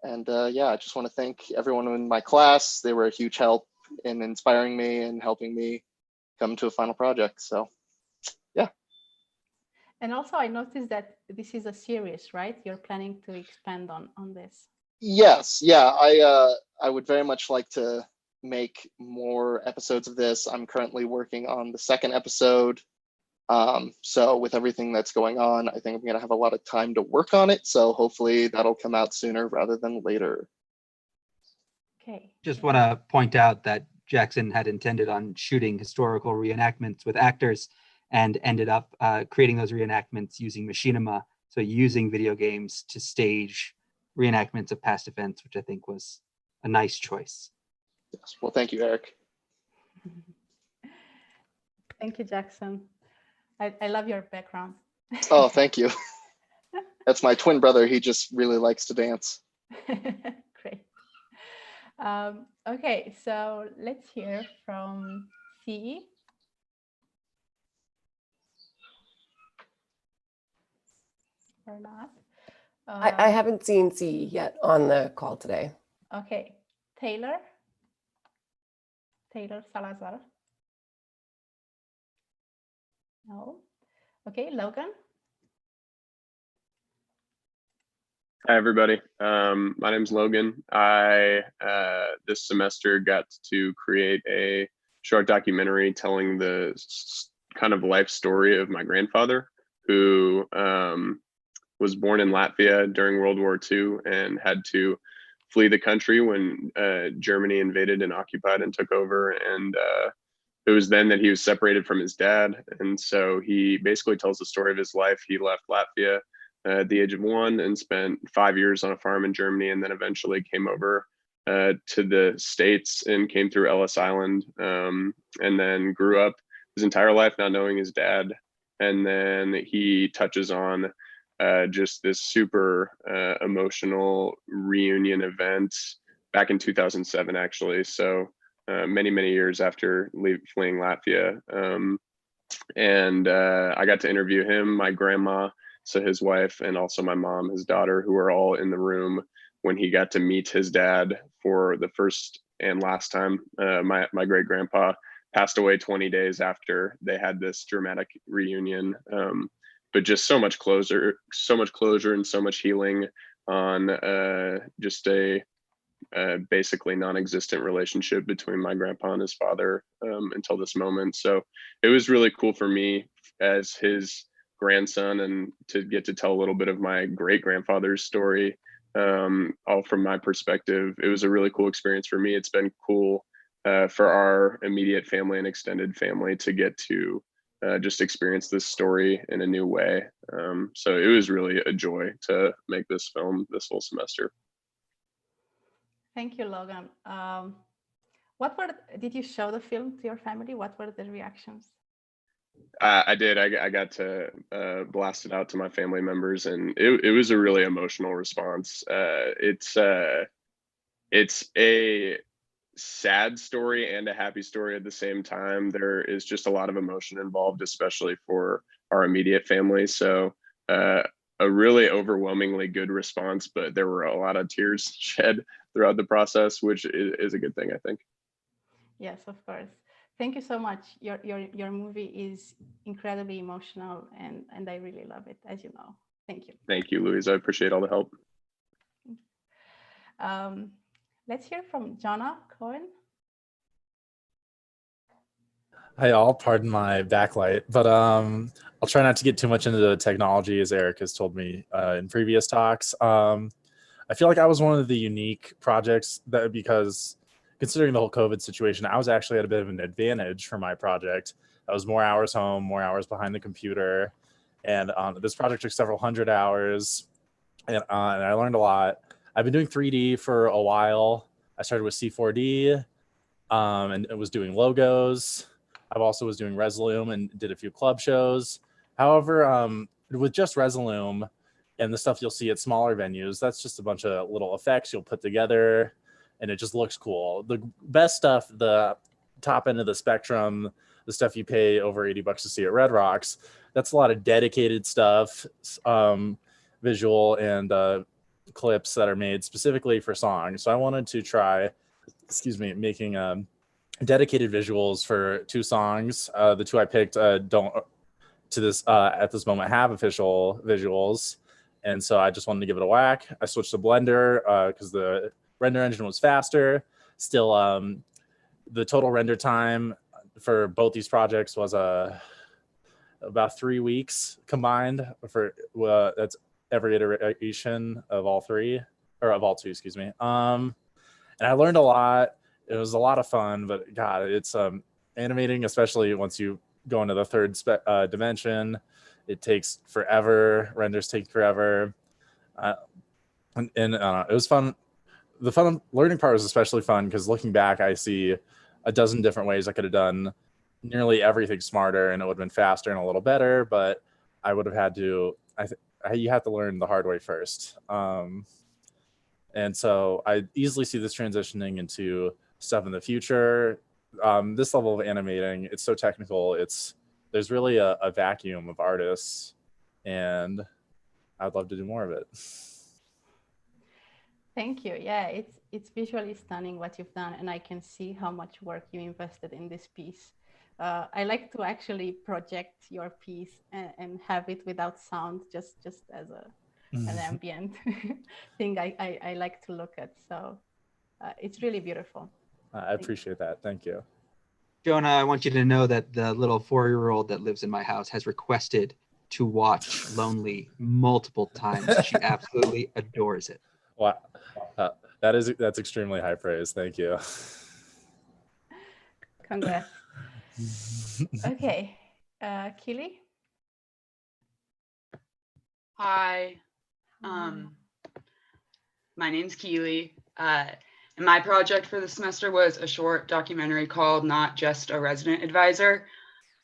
And yeah, I just want to thank everyone in my class. They were a huge help in inspiring me and helping me come to a final project. So yeah. And also I noticed that this is a series, right? You're planning to expand on this. Yes, yeah, I would very much like to make more episodes of this. I'm currently working on the second episode. So with everything that's going on, I think I'm gonna have a lot of time to work on it. So hopefully that'll come out sooner rather than later. Okay. Just want to point out that Jackson had intended on shooting historical reenactments with actors and ended up creating those reenactments using machinima. So using video games to stage reenactments of past events, which I think was a nice choice. Yes. Well, thank you, Eric. Thank you, Jackson. I love your background. Oh, thank you. That's my twin brother. He just really likes to dance. Great. Okay, so let's hear from CE. Or not. I haven't seen C yet on the call today. Okay, Taylor Salazar. No. Okay, Logan. Hi, everybody. My name's Logan. I, this semester, got to create a short documentary telling the kind of life story of my grandfather, who was born in Latvia during World War II and had to flee the country when Germany invaded and occupied and took over. And it was then that he was separated from his dad. And so he basically tells the story of his life. He left Latvia at the age of 1 and spent 5 years on a farm in Germany, and then eventually came over to the States and came through Ellis Island, and then grew up his entire life not knowing his dad. And then he touches on just this super emotional reunion event back in 2007, actually. So many, many years after fleeing Latvia. And I got to interview him, my grandma, so his wife, and also my mom, his daughter, who were all in the room when he got to meet his dad for the first and last time. My great grandpa passed away 20 days after they had this dramatic reunion. But just so much closure and so much healing on just a basically non-existent relationship between my grandpa and his father until this moment. So it was really cool for me as his grandson, and to get to tell a little bit of my great grandfather's story, all from my perspective. It was a really cool experience for me. It's been cool for our immediate family and extended family to get to just experience this story in a new way. So it was really a joy to make this film this whole semester. Thank you, Logan. Did you show the film to your family? What were the reactions? I did. I got to blast it out to my family members, and it was a really emotional response. It's a sad story and a happy story at the same time. There is just a lot of emotion involved, especially for our immediate family. So a really overwhelmingly good response, but there were a lot of tears shed throughout the process, which is a good thing, I think. Yes, of course. Thank you so much. Your movie is incredibly emotional, and I really love it, as you know. Thank you. Thank you, Louise. I appreciate all the help. Let's hear from Jonah Cohen. Hi all, pardon my backlight, but I'll try not to get too much into the technology, as Eric has told me in previous talks. I feel like I was one of the unique projects that, because considering the whole COVID situation, I was actually at a bit of an advantage for my project. I was more hours home, more hours behind the computer, and this project took several hundred hours, and I learned a lot. I've been doing 3D for a while. I started with C4D, and it was doing logos. I also was doing Resolume and did a few club shows. However, with just Resolume and the stuff you'll see at smaller venues, that's just a bunch of little effects you'll put together, and it just looks cool. The best stuff, the top end of the spectrum, the stuff you pay over $80 to see at Red Rocks, that's a lot of dedicated stuff, visual and clips that are made specifically for songs. So I wanted to try, making dedicated visuals for 2 songs. The 2 I picked don't to this at this moment have official visuals, and so I just wanted to give it a whack. I switched to Blender because the render engine was faster. Still, the total render time for both these projects was about 3 weeks combined. For that's every iteration of all 3, or of all 2, excuse me. And I learned a lot. It was a lot of fun, but God, it's animating, especially once you go into the 3rd dimension. It takes forever. Renders take forever. And it was fun. The fun learning part was especially fun because looking back, I see a dozen different ways I could have done nearly everything smarter, and it would have been faster and a little better, but I would have had to, you have to learn the hard way first. And so I easily see this transitioning into stuff in the future. This level of animating, it's so technical. There's really a vacuum of artists, and I'd love to do more of it. Thank you. Yeah, it's visually stunning what you've done, and I can see how much work you invested in this piece. I like to actually project your piece and have it without sound, just as an ambient thing I like to look at. So it's really beautiful. I appreciate that. Thank you. Jonah, I want you to know that the little 4-year-old that lives in my house has requested to watch Lonely multiple times. She absolutely adores it. Wow. That's extremely high praise. Thank you. Congrats. Okay, Keely. Hi, my name's Keely, and my project for the semester was a short documentary called Not Just a Resident Advisor.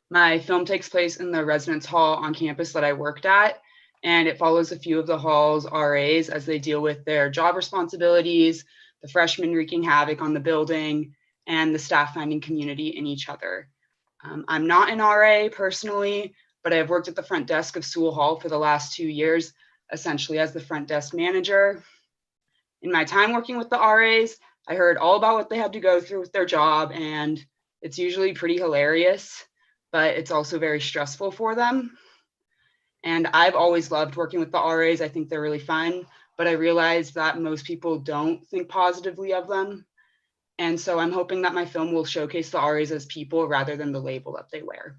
My film takes place in the residence hall on campus that I worked at, and it follows a few of the hall's RAs as they deal with their job responsibilities, the freshmen wreaking havoc on the building, and the staff finding community in each other. I'm not an RA personally, but I've worked at the front desk of Sewell Hall for the last 2 years, essentially as the front desk manager. In my time working with the RAs, I heard all about what they had to go through with their job, and it's usually pretty hilarious, but it's also very stressful for them. And I've always loved working with the RAs. I think they're really fun, but I realized that most people don't think positively of them. And so I'm hoping that my film will showcase the RAs as people rather than the label that they wear.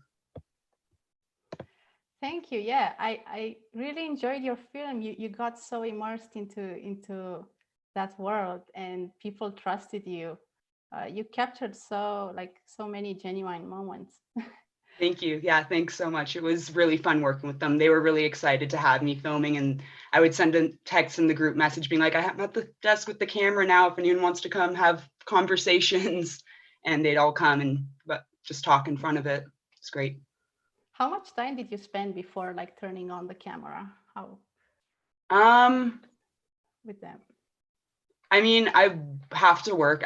Thank you. Yeah, I really enjoyed your film. You got so immersed into that world, and people trusted you. You captured so many genuine moments. Thank you. Yeah, thanks so much. It was really fun working with them. They were really excited to have me filming, and I would send a text in the group message being like, I'm at the desk with the camera now if anyone wants to come have conversations, and they'd all come and just talk in front of it. It's great. How much time did you spend before turning on the camera? With them? I mean, I had to work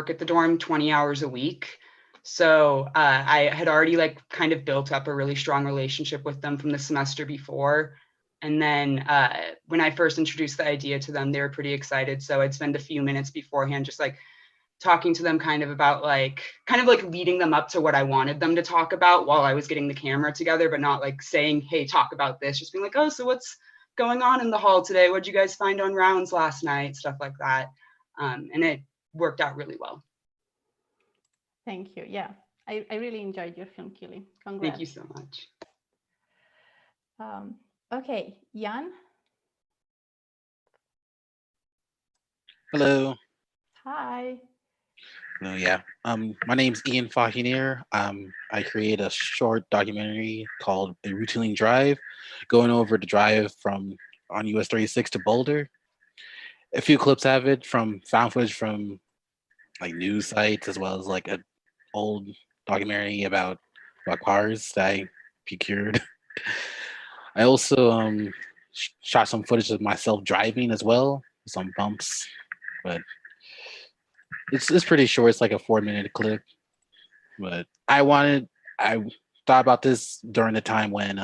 at the dorm 20 hours a week. So I had already kind of built up a really strong relationship with them from the semester before. And then when I first introduced the idea to them, they were pretty excited. So I'd spend a few minutes beforehand just talking to them kind of about leading them up to what I wanted them to talk about while I was getting the camera together, but not saying, hey, talk about this, just being like, oh, so what's going on in the hall today? What'd you guys find on rounds last night? Stuff like that. And it worked out really well. Thank you. Yeah, I really enjoyed your film, Keely. Congrats. Thank you so much. Okay, Jan. Hello. Hi. Oh yeah. My name's Ian Fahinier. I create a short documentary called A Routine Drive, going over the drive on US 36 to Boulder. A few clips have it from found footage from news sites, as well as an old documentary about cars that I procured. I also shot some footage of myself driving as well, some bumps, but it's pretty short. It's like a 4-minute clip. But I thought about this during the time when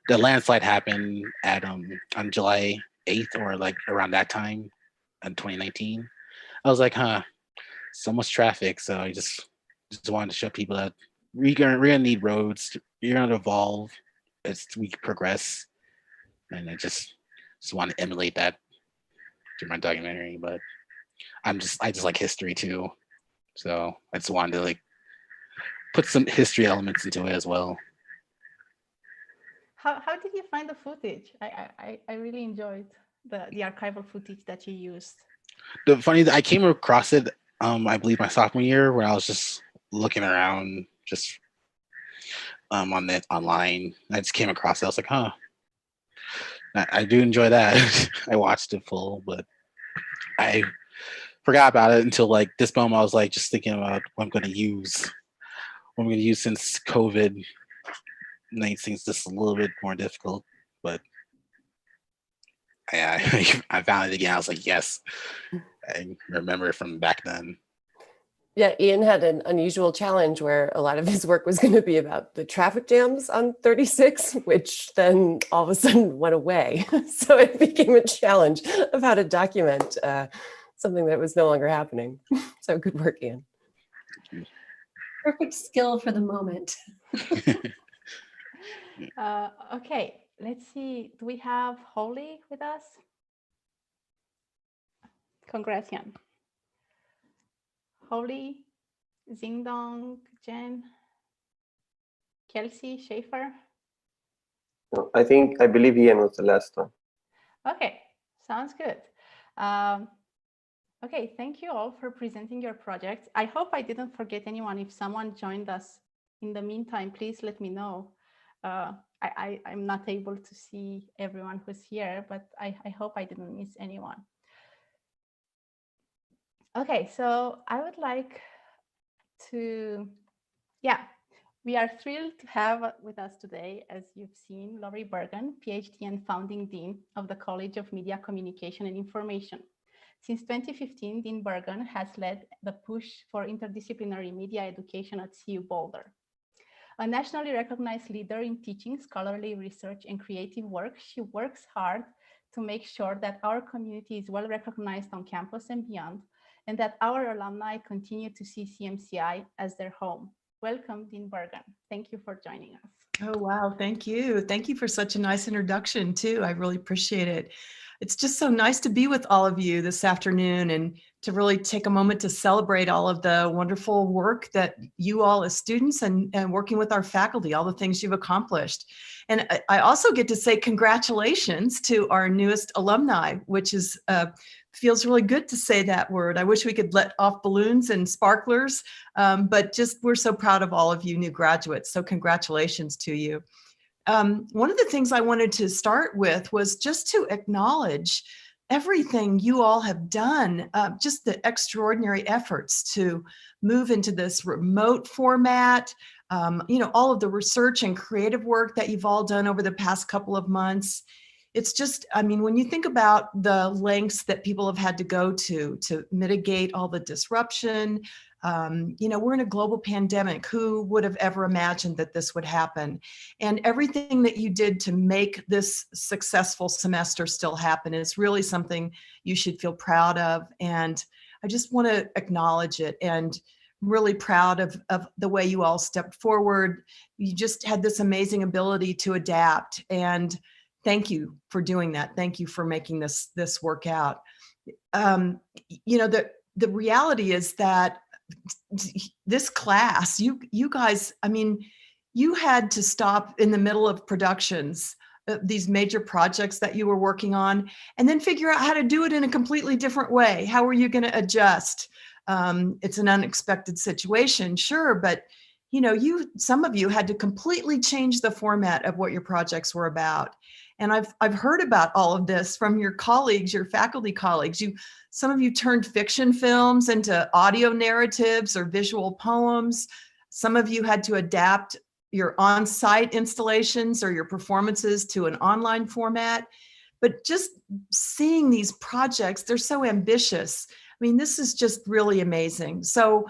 the landslide happened on July 8th or around that time in 2019. I was like, so much traffic. So I just wanted to show people that we're gonna need roads. You're gonna evolve as we progress, and I just want to emulate that through my documentary. But I just like history too, so I just wanted to put some history elements into it as well. How did you find the footage? I really enjoyed the archival footage that you used. I came across it. I believe my sophomore year when I was just looking around, just online. I just came across it. I was like, I do enjoy that. I watched it full, but I forgot about it until this moment. I was just thinking about what I'm going to use. What I'm going to use since COVID makes things just a little bit more difficult. But I found it again. I was like, yes, I remember it from back then. Yeah, Ian had an unusual challenge where a lot of his work was going to be about the traffic jams on 36, which then all of a sudden went away. So it became a challenge of how to document something that was no longer happening. So good work, Ian. Perfect skill for the moment. Okay, let's see. Do we have Holly with us? Congrats, Jan. Holly, Zingdong, Jen, Kelsey, Schaefer. No, I believe Ian was the last one. Okay, sounds good. Okay, thank you all for presenting your projects. I hope I didn't forget anyone. If someone joined us in the meantime, please let me know. I'm not able to see everyone who's here, but I hope I didn't miss anyone. Okay, so I would like to, we are thrilled to have with us today, as you've seen, Laurie Bergen, PhD and founding Dean of the College of Media, Communication and Information. Since 2015, Dean Bergen has led the push for interdisciplinary media education at CU Boulder. A nationally recognized leader in teaching, scholarly research, and creative work, she works hard to make sure that our community is well recognized on campus and beyond, and that our alumni continue to see CMCI as their home. Welcome, Dean Bergen. Thank you for joining us. Oh, wow. Thank you. Thank you for such a nice introduction, too. I really appreciate it. It's just so nice to be with all of you this afternoon and to really take a moment to celebrate all of the wonderful work that you all as students and working with our faculty, all the things you've accomplished. And I also get to say congratulations to our newest alumni, which is feels really good to say that word. I wish we could let off balloons and sparklers, but just we're so proud of all of you new graduates. So congratulations to you. One of the things I wanted to start with was just to acknowledge everything you all have done, just the extraordinary efforts to move into this remote format, all of the research and creative work that you've all done over the past couple of months. It's just, when you think about the lengths that people have had to go to mitigate all the disruption, we're in a global pandemic. Who would have ever imagined that this would happen? And everything that you did to make this successful semester still happen is really something you should feel proud of. And I just want to acknowledge it and really proud of the way you all stepped forward. You just had this amazing ability to adapt, and thank you for doing that. Thank you for making this work out. The reality is that this class, you guys, you had to stop in the middle of productions, these major projects that you were working on, and then figure out how to do it in a completely different way. How are you going to adjust? It's an unexpected situation, sure, but some of you had to completely change the format of what your projects were about. And I've heard about all of this from your colleagues, your faculty colleagues. Some of you turned fiction films into audio narratives or visual poems. Some of you had to adapt your on-site installations or your performances to an online format. But just seeing these projects, they're so ambitious. This is just really amazing. So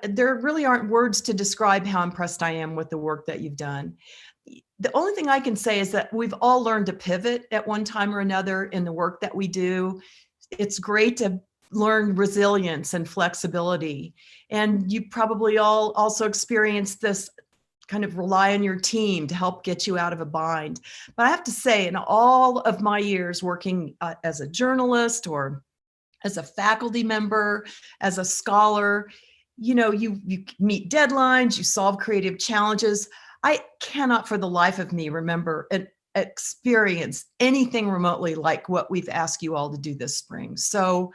there really aren't words to describe how impressed I am with the work that you've done. The only thing I can say is that we've all learned to pivot at one time or another in the work that we do. It's great to learn resilience and flexibility. And you probably all also experienced this kind of rely on your team to help get you out of a bind. But I have to say, in all of my years working as a journalist or as a faculty member, as a scholar, you meet deadlines, you solve creative challenges. I cannot for the life of me remember an experience anything remotely like what we've asked you all to do this spring. So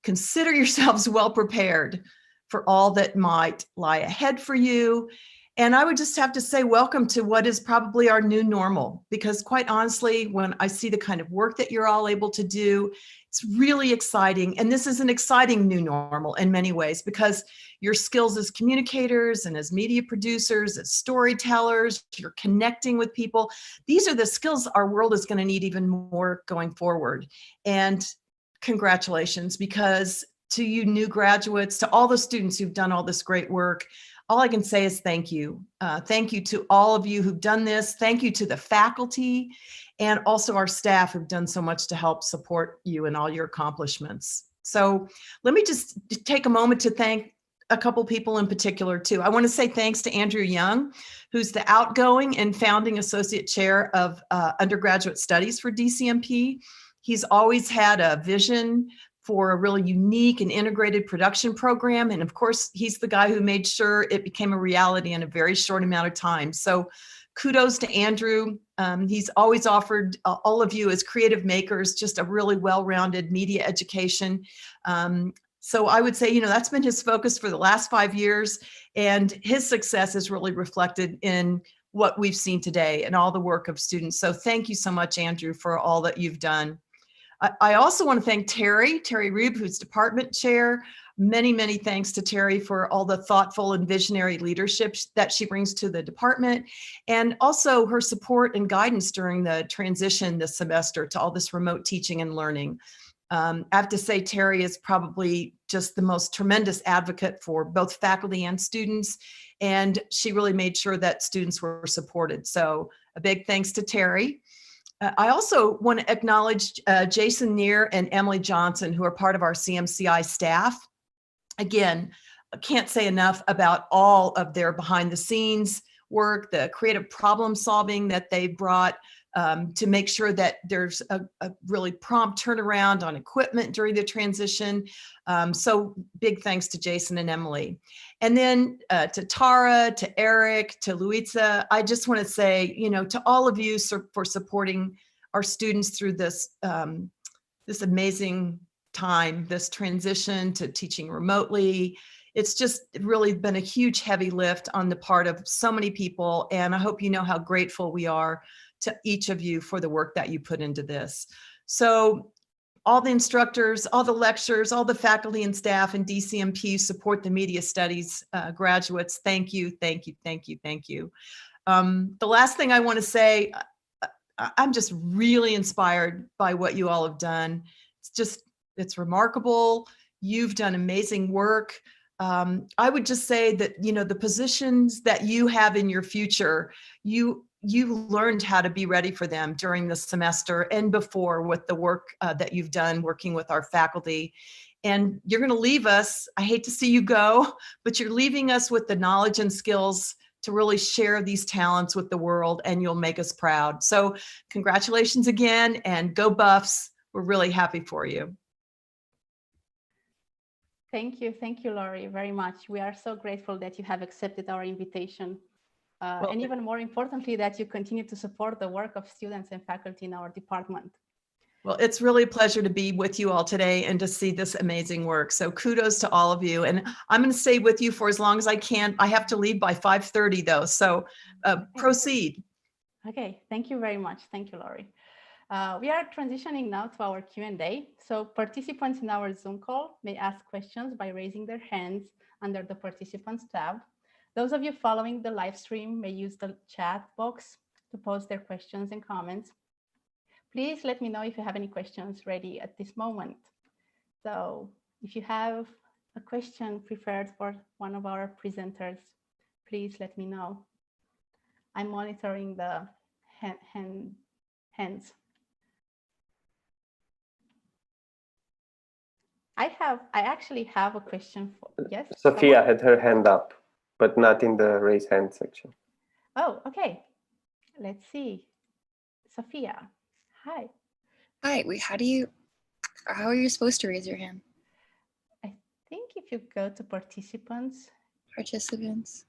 consider yourselves well prepared for all that might lie ahead for you. And I would just have to say welcome to what is probably our new normal, because quite honestly, when I see the kind of work that you're all able to do, it's really exciting. And this is an exciting new normal in many ways, because your skills as communicators and as media producers, as storytellers, you're connecting with people. These are the skills our world is going to need even more going forward. And congratulations, because to you new graduates, to all the students who've done all this great work, all I can say is thank you. Thank you to all of you who've done this. Thank you to the faculty and also our staff who've done so much to help support you in all your accomplishments. So let me just take a moment to thank a couple people in particular too. I want to say thanks to Andrew Young, who's the outgoing and founding associate chair of undergraduate studies for DCMP. He's always had a vision for a really unique and integrated production program. And of course, he's the guy who made sure it became a reality in a very short amount of time. So kudos to Andrew. He's always offered all of you as creative makers just a really well-rounded media education. So I would say, that's been his focus for the last 5 years, and his success is really reflected in what we've seen today and all the work of students. So thank you so much, Andrew, for all that you've done. I also want to thank Terry Rube, who's department chair. Many, many thanks to Terry for all the thoughtful and visionary leadership that she brings to the department, and also her support and guidance during the transition this semester to all this remote teaching and learning. I have to say, Terry is probably just the most tremendous advocate for both faculty and students, and she really made sure that students were supported. So a big thanks to Terry. I also want to acknowledge Jason Neer and Emily Johnson, who are part of our CMCI staff. Again, I can't say enough about all of their behind the scenes work, the creative problem solving that they brought to make sure that there's a really prompt turnaround on equipment during the transition. So big thanks to Jason and Emily. And then to Tara, to Eric, to Luisa, I just want to say, to all of you for supporting our students through this, this amazing time, this transition to teaching remotely. It's just really been a huge heavy lift on the part of so many people. And I hope you know how grateful we are to each of you for the work that you put into this. So all the instructors, all the lecturers, all the faculty and staff and DCMP support the media studies graduates. Thank you, thank you, thank you, thank you. The last thing I want to say, I'm just really inspired by what you all have done. It's remarkable. You've done amazing work. I would just say that, the positions that you have in your future, you learned how to be ready for them during the semester and before with the work that you've done working with our faculty. And you're going to leave us, I hate to see you go, but you're leaving us with the knowledge and skills to really share these talents with the world, and you'll make us proud. So congratulations again, and go Buffs. We're really happy for you. Thank you, Laurie, very much. We are so grateful that you have accepted our invitation. And even more importantly, that you continue to support the work of students and faculty in our department. Well, it's really a pleasure to be with you all today and to see this amazing work. So kudos to all of you. And I'm going to stay with you for as long as I can. I have to leave by 5:30 though, so proceed. Okay, thank you very much. Thank you, Laurie. We are transitioning now to our Q&A. So participants in our Zoom call may ask questions by raising their hands under the Participants tab. Those of you following the live stream may use the chat box to post their questions and comments. Please let me know if you have any questions ready at this moment. So if you have a question prepared for one of our presenters, please let me know. I'm monitoring the hands. I actually have a question for, yes? Sophia had her hand up, but not in the raise hand section. Oh, okay. Let's see. Sophia, hi. Hi, wait, how are you supposed to raise your hand? I think if you go to participants. Participants?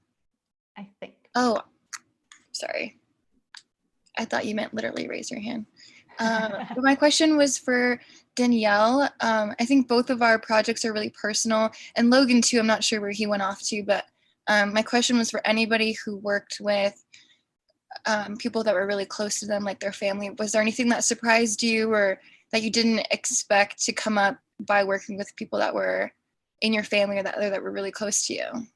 I think. Oh, sorry. I thought you meant literally raise your hand. But my question was for Danielle. I think both of our projects are really personal, and Logan too. I'm not sure where he went off to, but my question was for anybody who worked with people that were really close to them, like their family. Was there anything that surprised you or that you didn't expect to come up by working with people that were in your family or that were really close to you?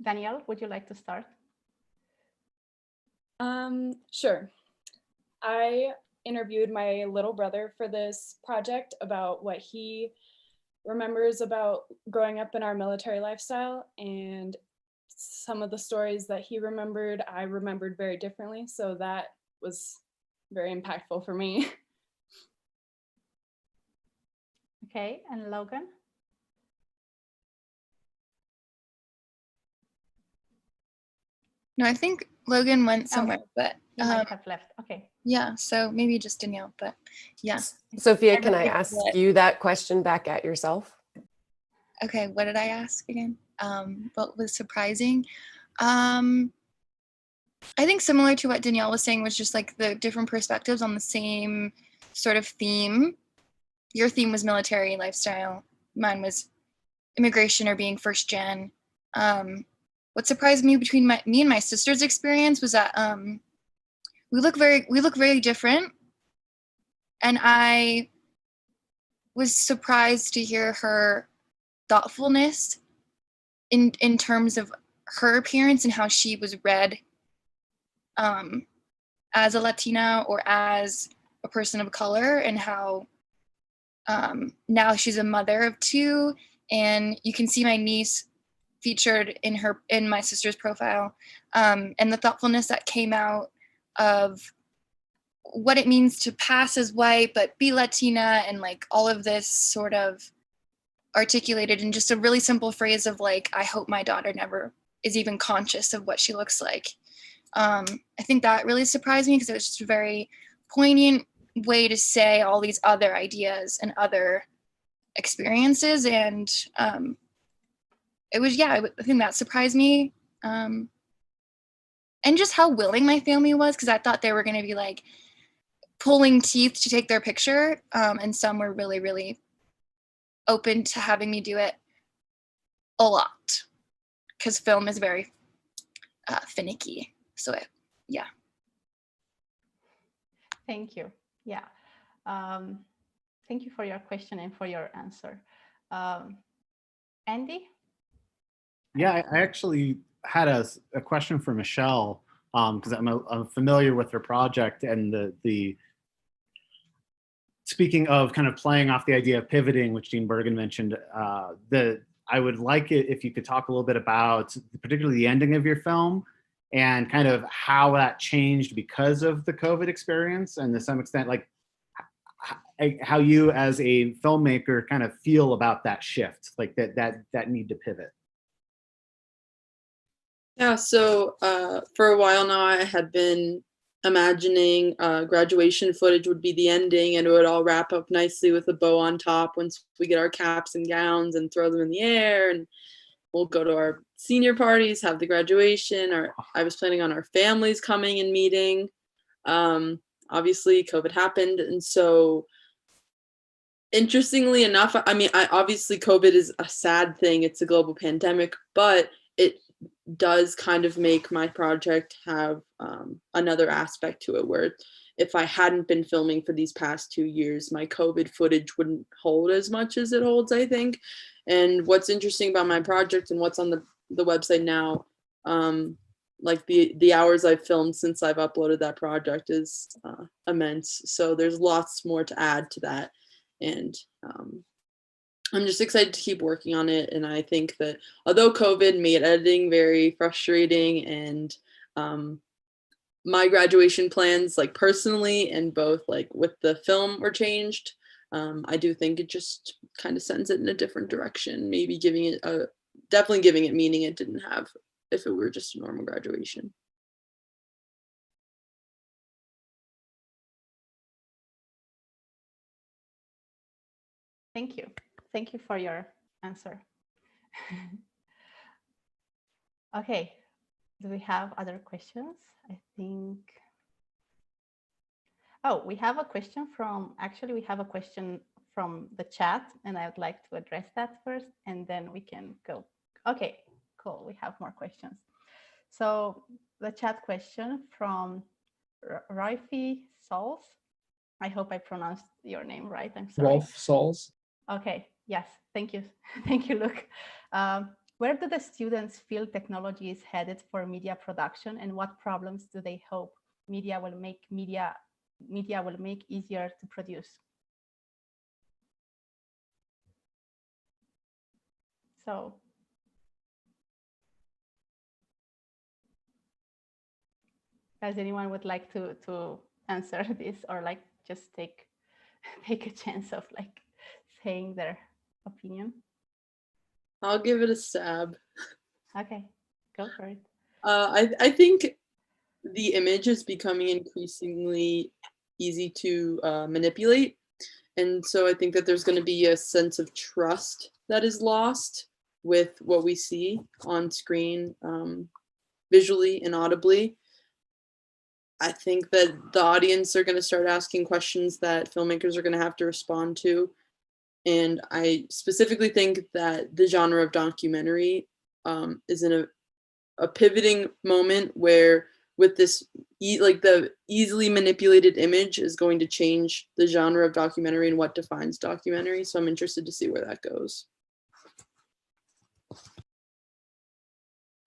Danielle, would you like to start? Sure. I interviewed my little brother for this project about what he remembers about growing up in our military lifestyle, and some of the stories that he remembered, I remembered very differently. So that was very impactful for me. Okay, and Logan? No, I think Logan went somewhere, but he might have left. Okay. Yeah, so maybe just Danielle, but yeah. Sophia, can I ask you that question back at yourself? Okay, what did I ask again? What was surprising? I think similar to what Danielle was saying was just like the different perspectives on the same sort of theme. your theme was military lifestyle. Mine was immigration or being first gen. What surprised me between me and my sister's experience was that we look very different, and I was surprised to hear her thoughtfulness in terms of her appearance and how she was read as a Latina or as a person of color, and how now she's a mother of 2, and you can see my niece featured in my sister's profile, and the thoughtfulness that came out of what it means to pass as white but be Latina, and like all of this sort of articulated in just a really simple phrase of like, I hope my daughter never is even conscious of what she looks like. I think that really surprised me because it was just a very poignant way to say all these other ideas and other experiences, and it was, I think that surprised me, and just how willing my family was, because I thought they were going to be like pulling teeth to take their picture, and some were really, really open to having me do it a lot, because film is very finicky. So yeah. Thank you. Yeah. Thank you for your question and for your answer. Andy? Yeah, I actually had a question for Michelle, because I'm familiar with her project, and the speaking of kind of playing off the idea of pivoting, which Dean Bergen mentioned, I would like it if you could talk a little bit about particularly the ending of your film and kind of how that changed because of the COVID experience, and to some extent, like how you as a filmmaker kind of feel about that shift, like that need to pivot. Yeah, so for a while now, I had been imagining graduation footage would be the ending, and it would all wrap up nicely with a bow on top once we get our caps and gowns and throw them in the air, and we'll go to our senior parties, have the graduation. Or I was planning on our families coming and meeting. Obviously, COVID happened, and so interestingly enough, I mean, obviously COVID is a sad thing. It's a global pandemic, but it does kind of make my project have another aspect to it, where if I hadn't been filming for these past 2 years, my COVID footage wouldn't hold as much as it holds, I think. And what's interesting about my project and what's on the website now, like the hours I've filmed since I've uploaded that project is immense. So there's lots more to add to that. And I'm just excited to keep working on it. And I think that although COVID made editing very frustrating, and my graduation plans, like personally and both like with the film, were changed, I do think it just kind of sends it in a different direction, maybe giving it definitely giving it meaning it didn't have if it were just a normal graduation. Thank you. Thank you for your answer. Okay, do we have other questions? I think. Oh, we have a question from the chat, and I would like to address that first, and then we can go. Okay, cool. We have more questions. So the chat question from Raifi Sols. I hope I pronounced your name right. I'm sorry. Rolf Sols. Okay, yes, thank you. Thank you, Luke. Where do the students feel technology is headed for media production, and what problems do they hope media will make easier to produce? So does anyone would like to answer this, or like just take a chance of like saying their opinion? I'll give it a stab. Okay, go for it. I think the image is becoming increasingly easy to manipulate. And so I think that there's going to be a sense of trust that is lost with what we see on screen, visually and audibly. I think that the audience are going to start asking questions that filmmakers are going to have to respond to. And I specifically think that the genre of documentary is in a pivoting moment where with this, like the easily manipulated image is going to change the genre of documentary and what defines documentary. So I'm interested to see where that goes.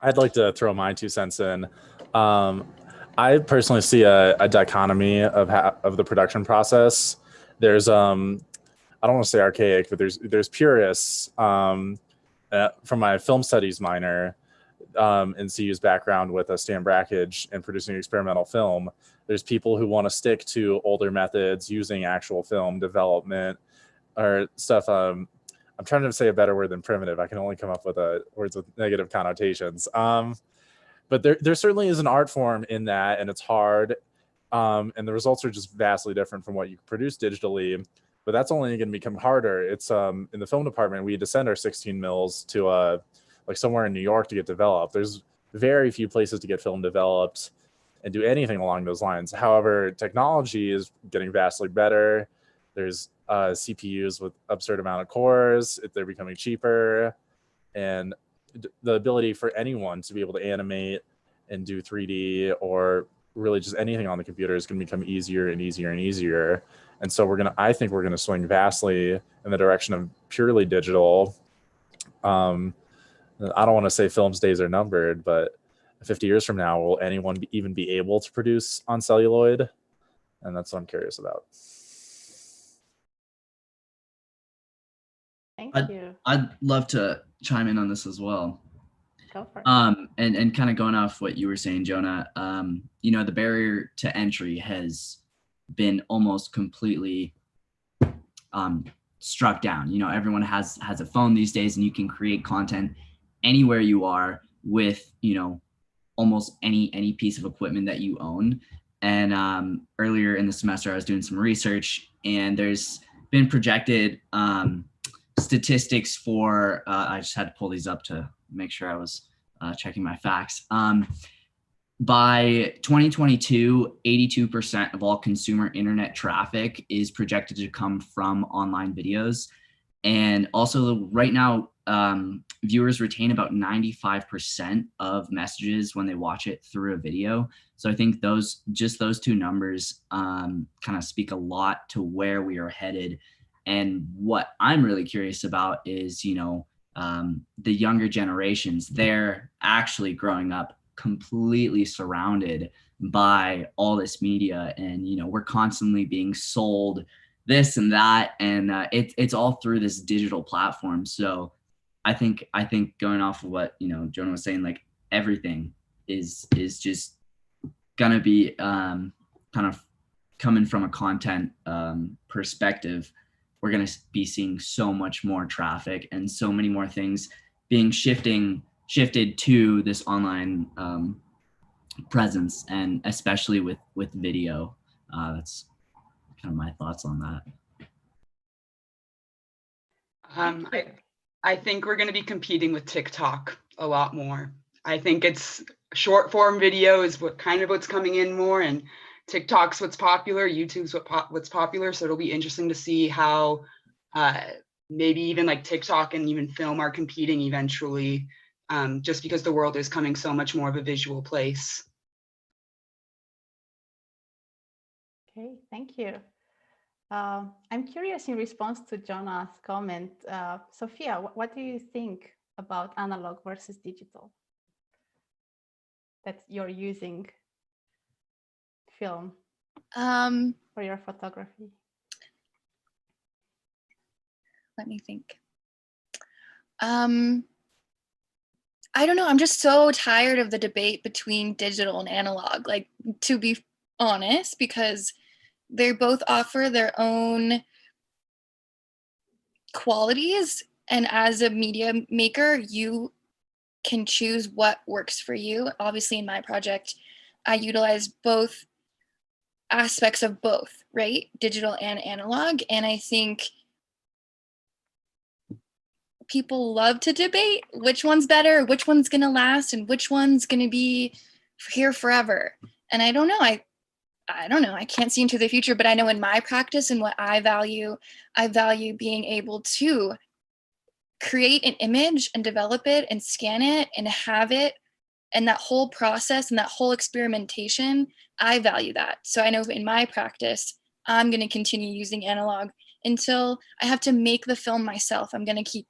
I'd like to throw my 2 cents in. I personally see a dichotomy of the production process. There's I don't want to say archaic, but there's purists from my film studies minor in CU's background with a Stan Brackage and producing experimental film. There's people who want to stick to older methods using actual film development or stuff. I'm trying to say a better word than primitive. I can only come up with words with negative connotations. But there certainly is an art form in that, and it's hard. And the results are just vastly different from what you produce digitally. But that's only going to become harder. It's in the film department, we had to send our 16 mils to like somewhere in New York to get developed. There's very few places to get film developed and do anything along those lines. However, technology is getting vastly better. There's CPUs with absurd amount of cores. They're becoming cheaper, and the ability for anyone to be able to animate and do 3D or really just anything on the computer is going to become easier and easier and easier. And so I think we're going to swing vastly in the direction of purely digital. I don't want to say film's days are numbered, but 50 years from now, will anyone even be able to produce on celluloid? And that's what I'm curious about. Thank you. I'd love to chime in on this as well. Go for it. And kind of going off what you were saying, Jonah, you know, the barrier to entry has been almost completely struck down. You know, everyone has a phone these days, and you can create content anywhere you are with, you know, almost any piece of equipment that you own. And earlier in the semester, I was doing some research, and there's been projected statistics for, I just had to pull these up to make sure I was checking my facts. By 2022, 82% of all consumer internet traffic is projected to come from online videos. And also right now, viewers retain about 95% of messages when they watch it through a video. So I think those 2 numbers kind of speak a lot to where we are headed. And what I'm really curious about is, you know, the younger generations, they're actually growing up completely surrounded by all this media. And, you know, we're constantly being sold this and that, and it's all through this digital platform. So I think going off of what, you know, Jonah was saying, like everything is just gonna be kind of coming from a content perspective. We're gonna be seeing so much more traffic and so many more things being shifted to this online presence, and especially with video. That's kind of my thoughts on that. I think we're going to be competing with TikTok a lot more. I think it's short form video is what's coming in more, and TikTok's what's popular, YouTube's what's popular. So it'll be interesting to see how maybe even like TikTok and even film are competing eventually, just because the world is coming so much more of a visual place. Okay, thank you. I'm curious in response to Jonah's comment, Sophia, what do you think about analog versus digital that you're using film for your photography? Let me think. I don't know. I'm just so tired of the debate between digital and analog, like, to be honest, because they both offer their own qualities. And as a media maker, you can choose what works for you. Obviously, in my project, I utilize both aspects of both, right? Digital and analog. And I think people love to debate which one's better, which one's going to last, and which one's going to be here forever. And I don't know. I don't know, I can't see into the future, but I know in my practice and what I value being able to create an image and develop it and scan it and have it, and that whole process and that whole experimentation, I value that. So I know in my practice, I'm going to continue using analog until I have to make the film myself. I'm going to keep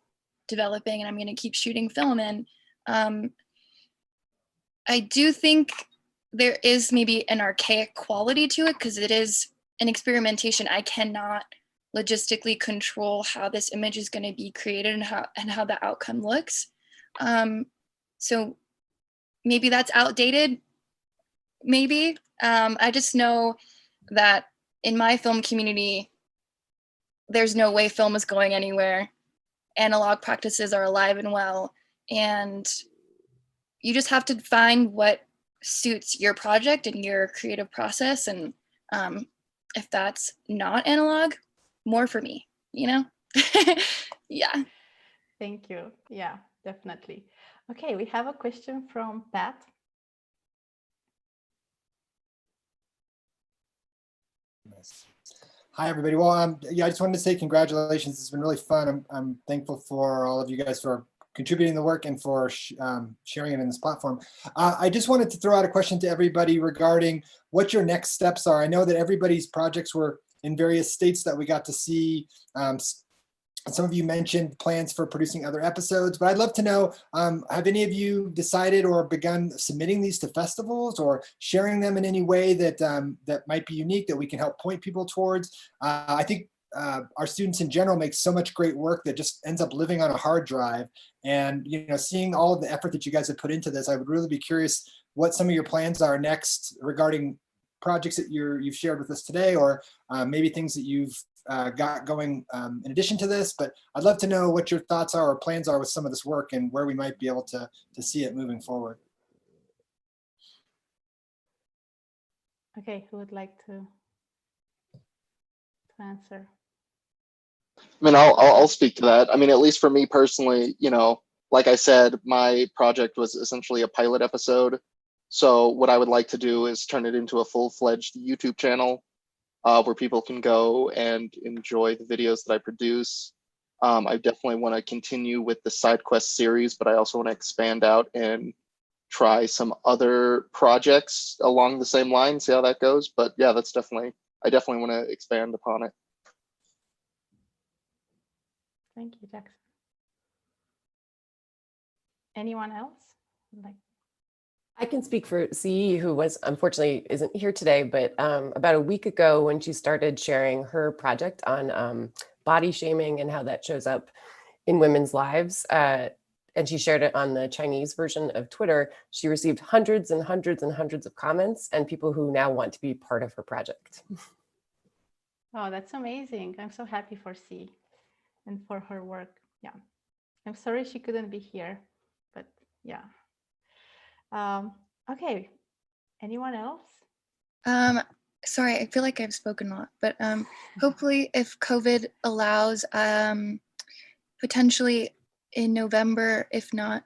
developing and I'm going to keep shooting film. And I do think there is maybe an archaic quality to it because it is an experimentation. I cannot logistically control how this image is going to be created and how the outcome looks. So maybe that's outdated, maybe. I just know that in my film community, there's no way film is going anywhere. Analog practices are alive and well, and you just have to find what suits your project and your creative process. And if that's not analog, more for me, you know? Yeah. Thank you. Yeah, definitely. Okay, we have a question from Pat. Nice. Hi, everybody. Well, yeah, I just wanted to say congratulations. It's been really fun. I'm thankful for all of you guys for contributing the work and for sharing it in this platform. I just wanted to throw out a question to everybody regarding what your next steps are. I know that everybody's projects were in various states that we got to see. Some of you mentioned plans for producing other episodes, but I'd love to know, have any of you decided or begun submitting these to festivals or sharing them in any way that that might be unique that we can help point people towards? I think our students in general make so much great work that just ends up living on a hard drive. And seeing all of the effort that you guys have put into this, I would really be curious what some of your plans are next regarding projects that you've shared with us today, or maybe things that you've got going in addition to this. But I'd love to know what your thoughts are or plans are with some of this work and where we might be able to see it moving forward. Okay, who would like to answer? I mean, I'll speak to that. I mean, at least for me personally, like I said, my project was essentially a pilot episode. So what I would like to do is turn it into a full-fledged YouTube channel where people can go and enjoy the videos that I produce. I definitely want to continue with the side quest series, but I also want to expand out and try some other projects along the same line, see how that goes. But yeah, I definitely want to expand upon it. Thank you, Jackson. Anyone else? I can speak for CE, who unfortunately isn't here today, but about a week ago when she started sharing her project on body shaming and how that shows up in women's lives, and she shared it on the Chinese version of Twitter, she received hundreds and hundreds and hundreds of comments and people who now want to be part of her project. Oh, that's amazing. I'm so happy for C and for her work. Yeah. I'm sorry she couldn't be here, but yeah. Okay. Anyone else? Sorry, I feel like I've spoken a lot, but hopefully if COVID allows, potentially in November, if not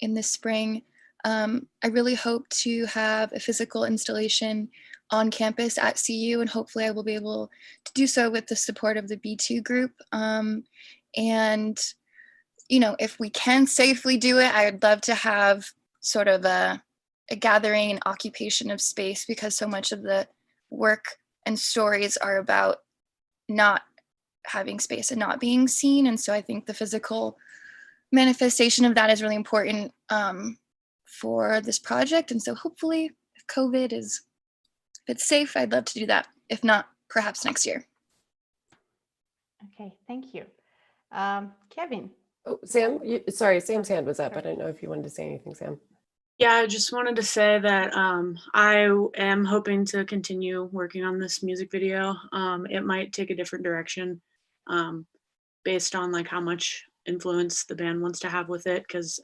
in the spring, I really hope to have a physical installation on campus at CU, and hopefully I will be able to do so with the support of the B2 group. And, if we can safely do it, I would love to have sort of a gathering and occupation of space, because so much of the work and stories are about not having space and not being seen. And so I think the physical manifestation of that is really important for this project. And so hopefully if COVID if it's safe, I'd love to do that. If not, perhaps next year. Okay, thank you. Kevin. Oh, Sam, sorry, Sam's hand was up. I don't know if you wanted to say anything, Sam. Yeah, I just wanted to say that I am hoping to continue working on this music video. It might take a different direction based on like how much influence the band wants to have with it, because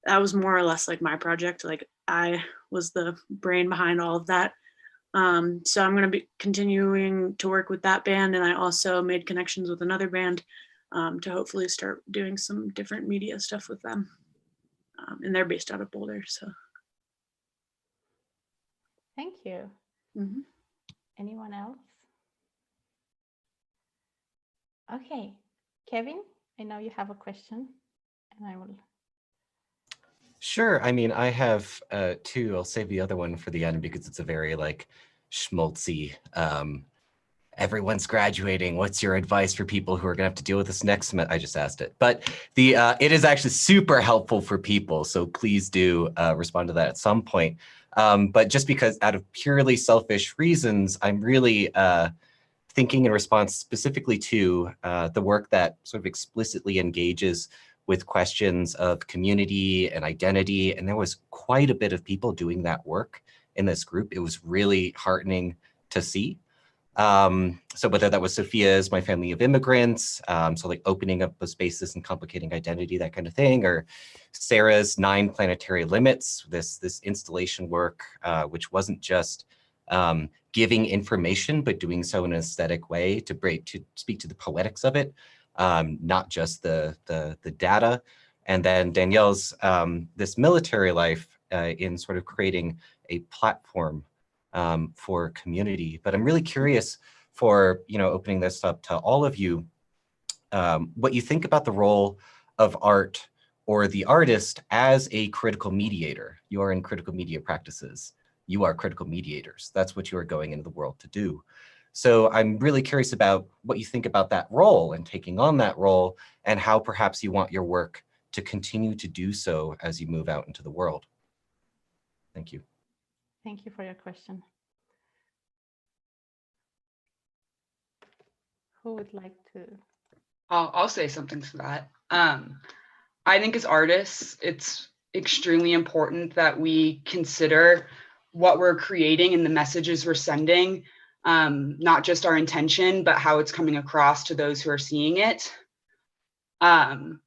that was more or less like my project. Like I was the brain behind all of that. So I'm going to be continuing to work with that band, and I also made connections with another band to hopefully start doing some different media stuff with them. And they're based out of Boulder, so. Thank you. Anyone else? Okay, Kevin, I know you have a question, and I will. Sure. I mean, I have two. I'll save the other one for the end because it's a very like schmaltzy. Everyone's graduating. What's your advice for people who are gonna have to deal with this next semester? I just asked it, but it is actually super helpful for people. So please do respond to that at some point. But just because out of purely selfish reasons, I'm really thinking in response specifically to the work that sort of explicitly engages with questions of community and identity. And there was quite a bit of people doing that work in this group. It was really heartening to see. So whether that was Sophia's My Family of Immigrants, so like opening up the spaces and complicating identity, that kind of thing, or Sarah's 9 Planetary Limits, this installation work, which wasn't just giving information, but doing so in an aesthetic way to speak to the poetics of it, not just the data. And then Danielle's this military life in sort of creating a platform for community. But I'm really curious for, opening this up to all of you, what you think about the role of art or the artist as a critical mediator. You are in critical media practices. You are critical mediators. That's what you are going into the world to do. So I'm really curious about what you think about that role and taking on that role, and how perhaps you want your work to continue to do so as you move out into the world. Thank you. Thank you for your question. Who would like to? I'll say something to that. I think as artists, it's extremely important that we consider what we're creating and the messages we're sending, not just our intention, but how it's coming across to those who are seeing it. And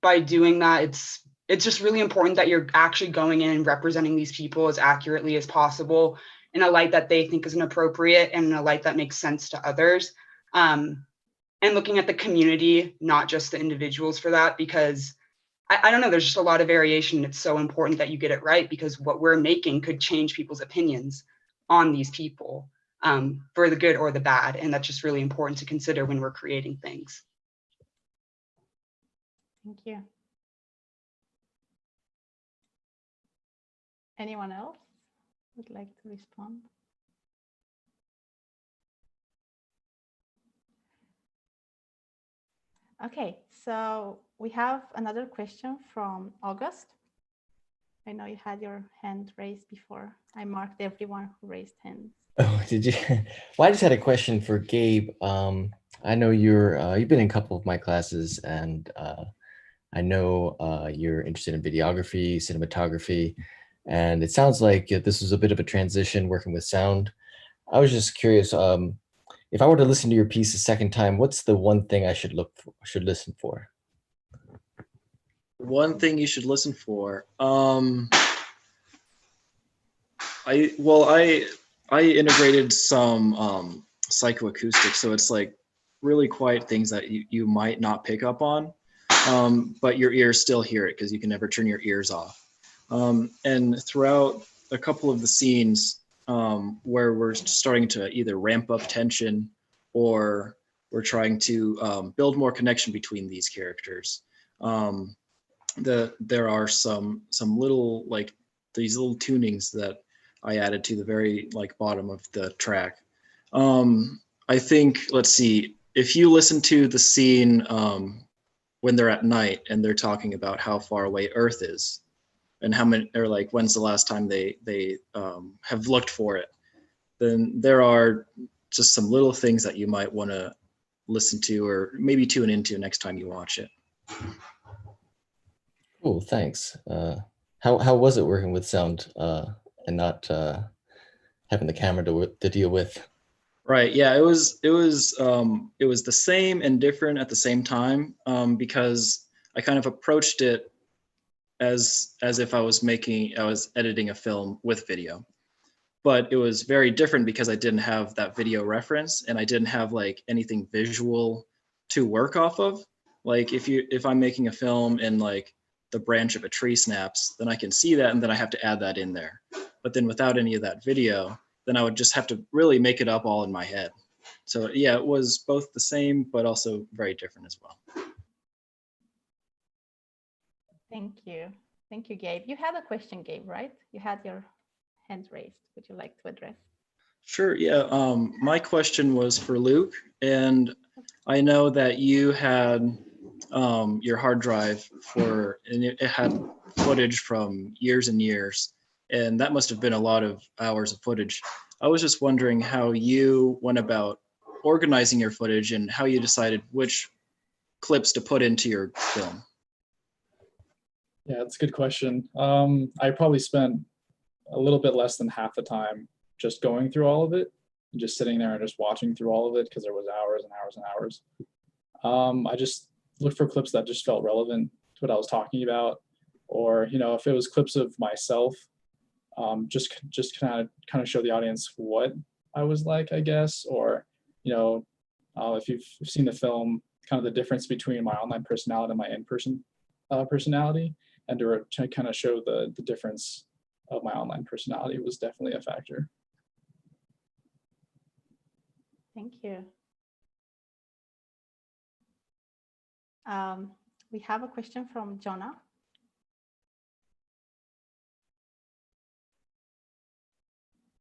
by doing that, it's just really important that you're actually going in and representing these people as accurately as possible in a light that they think is an appropriate and in a light that makes sense to others. And looking at the community, not just the individuals for that, because I don't know, there's just a lot of variation. It's so important that you get it right, because what we're making could change people's opinions on these people, for the good or the bad. And that's just really important to consider when we're creating things. Thank you. Anyone else would like to respond? Okay, so we have another question from August. I know you had your hand raised before. I marked everyone who raised hands. Oh, did you? Well, I just had a question for Gabe. I know you've been in a couple of my classes, and I know you're interested in videography, cinematography, and it sounds like this was a bit of a transition working with sound. I was just curious, if I were to listen to your piece a second time, what's the one thing I should listen for? One thing you should listen for. I integrated some psychoacoustics, so it's like really quiet things that you might not pick up on, but your ears still hear it because you can never turn your ears off. And throughout a couple of the scenes where we're starting to either ramp up tension or we're trying to build more connection between these characters, there are some little these little tunings that I added to the very bottom of the track. I think, let's see, if you listen to the scene when they're at night and they're talking about how far away Earth is and how many, or when's the last time they have looked for it, then there are just some little things that you might want to listen to or maybe tune into next time you watch it. Cool, thanks. How was it working with sound and not having the camera to deal with? Right. Yeah. It was the same and different at the same time, because I kind of approached it as if I was editing a film with video, but it was very different because I didn't have that video reference and I didn't have anything visual to work off of. If I'm making a film and the branch of a tree snaps, then I can see that and then I have to add that in there. but then without any of that video, then I would just have to really make it up all in my head. So yeah, it was both the same, but also very different as well. Thank you. Thank you, Gabe. You had a question, Gabe, right? You had your hand raised. Would you like to address? Sure, yeah. My question was for Luke, and I know that you had your hard drive and it had footage from years and years, and that must have been a lot of hours of footage. I was just wondering how you went about organizing your footage and how you decided which clips to put into your film. Yeah, that's a good question. I probably spent a little bit less than half the time just going through all of it and just sitting there and just watching through all of it because there was hours and hours and hours. I just looked for clips that just felt relevant to what I was talking about, or if it was clips of myself, just kind of show the audience what I was like, I guess, or if you've seen the film, kind of the difference between my online personality and my in-person personality, and to kind of show the difference of my online personality was definitely a factor. Thank you. We have a question from Jonah.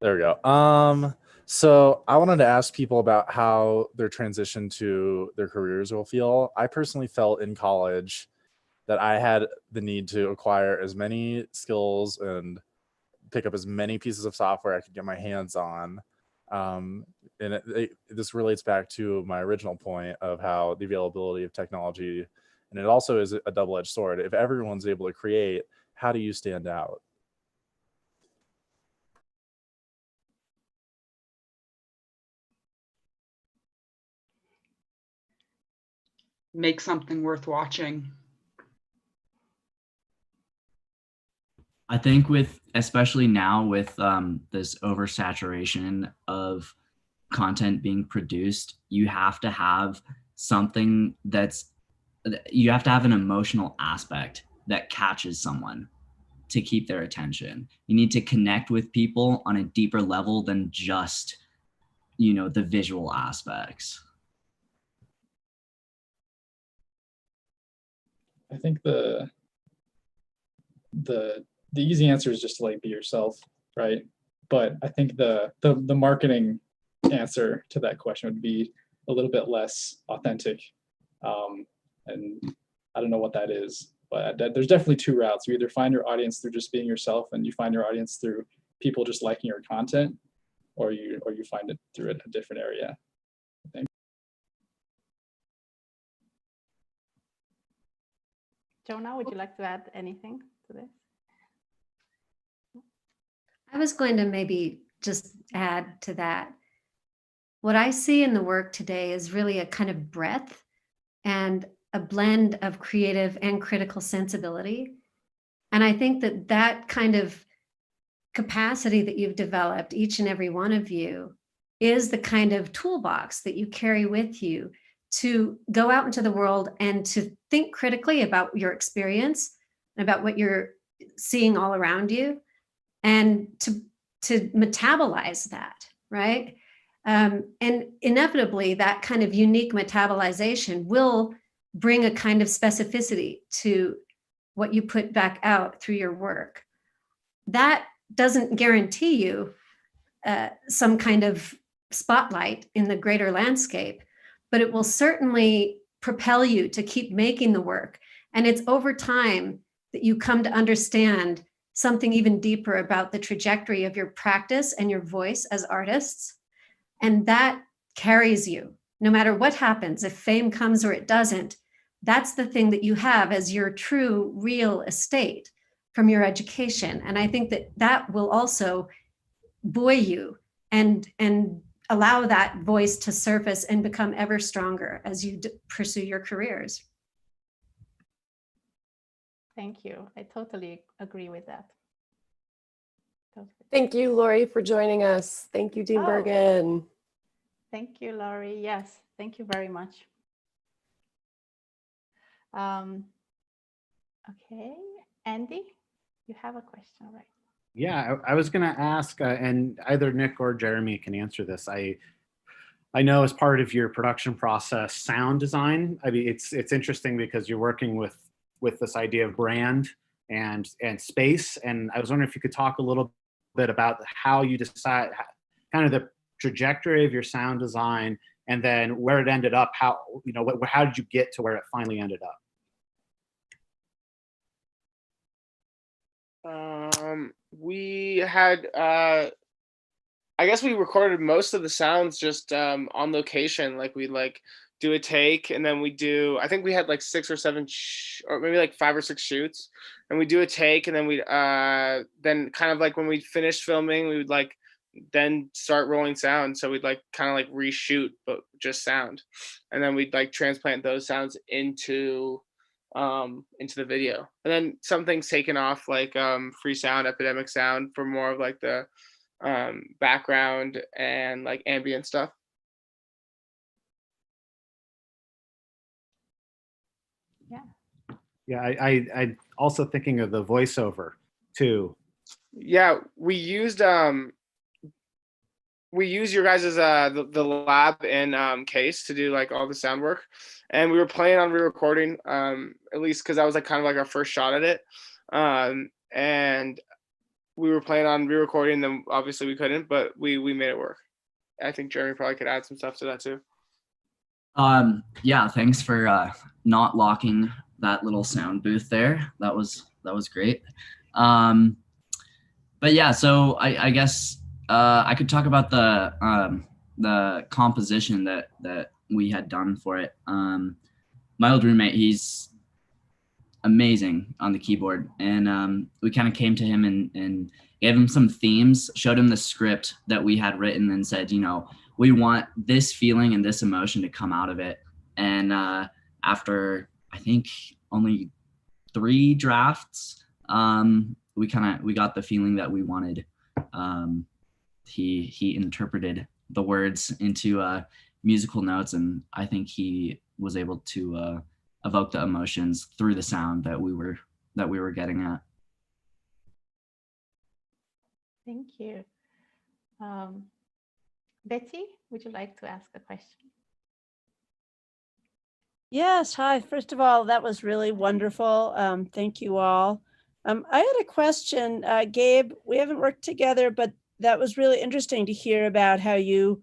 There we go. So I wanted to ask people about how their transition to their careers will feel. I personally felt in college that I had the need to acquire as many skills and pick up as many pieces of software I could get my hands on. And this relates back to my original point of how the availability of technology, and it also is a double-edged sword. If everyone's able to create, how do you stand out? Make something worth watching. I think especially now with this oversaturation of content being produced, you have to have something you have to have an emotional aspect that catches someone to keep their attention. You need to connect with people on a deeper level than just, the visual aspects. I think the easy answer is just to be yourself, right? But I think the marketing answer to that question would be a little bit less authentic, and I don't know what that is, but there's definitely two routes. You either find your audience through just being yourself, and you find your audience through people just liking your content, or you find it through a different area, I think. Jonah, would you like to add anything to this? I was going to maybe just add to that. What I see in the work today is really a kind of breadth and a blend of creative and critical sensibility. And I think that kind of capacity that you've developed, each and every one of you, is the kind of toolbox that you carry with you to go out into the world and to think critically about your experience, about what you're seeing all around you, and to metabolize that, right? And inevitably, that kind of unique metabolization will bring a kind of specificity to what you put back out through your work. That doesn't guarantee you some kind of spotlight in the greater landscape, but it will certainly propel you to keep making the work. And it's over time that you come to understand something even deeper about the trajectory of your practice and your voice as artists. And that carries you, no matter what happens, if fame comes or it doesn't. That's the thing that you have as your true, real estate from your education. And I think that will also buoy you and allow that voice to surface and become ever stronger as you pursue your careers. Thank you. I totally agree with that. Thank you, Lori, for joining us. Thank you, Dean Bergen. Thank you, Lori. Yes, thank you very much. Okay, Andy, you have a question, right? Yeah, I was going to ask, and either Nick or Jeremy can answer this. I know as part of your production process, sound design. I mean, it's interesting because you're working with this idea of brand and space. And I was wondering if you could talk a little bit about how you decide, kind of the trajectory of your sound design, and then where it ended up. How how did you get to where it finally ended up? We had I guess we recorded most of the sounds just on location. Like we'd like do a take, and then we do, I think we had like 6 or 7 or maybe like 5 or 6 shoots, and we do a take, and then we then kind of like when we finished filming, we would like then start rolling sound. So we'd like kind of like reshoot but just sound, and then we'd like transplant those sounds into the video. And then some things taken off, like free sound, epidemic sound, for more of like the background and like ambient stuff. Yeah, I also thinking of the voiceover too. Yeah, we used your guys' the lab in Case to do like all the sound work, and we were planning on re-recording, at least because that was like kind of like our first shot at it, and we were planning on re-recording them. Obviously we couldn't, but we made it work. I think Jeremy probably could add some stuff to that too. Yeah, thanks for not locking that little sound booth there. That was great. But yeah, so I guess I could talk about the composition that we had done for it. My old roommate, he's amazing on the keyboard, and we kind of came to him and gave him some themes, showed him the script that we had written, and said, we want this feeling and this emotion to come out of it. And after I think only 3 drafts, we got the feeling that we wanted. He interpreted the words into musical notes, and I think he was able to evoke the emotions through the sound that we were getting at. Thank you. Betty, would you like to ask a question? Yes, hi. First of all, that was really wonderful. Thank you all. I had a question, Gabe. We haven't worked together, but that was really interesting to hear about how you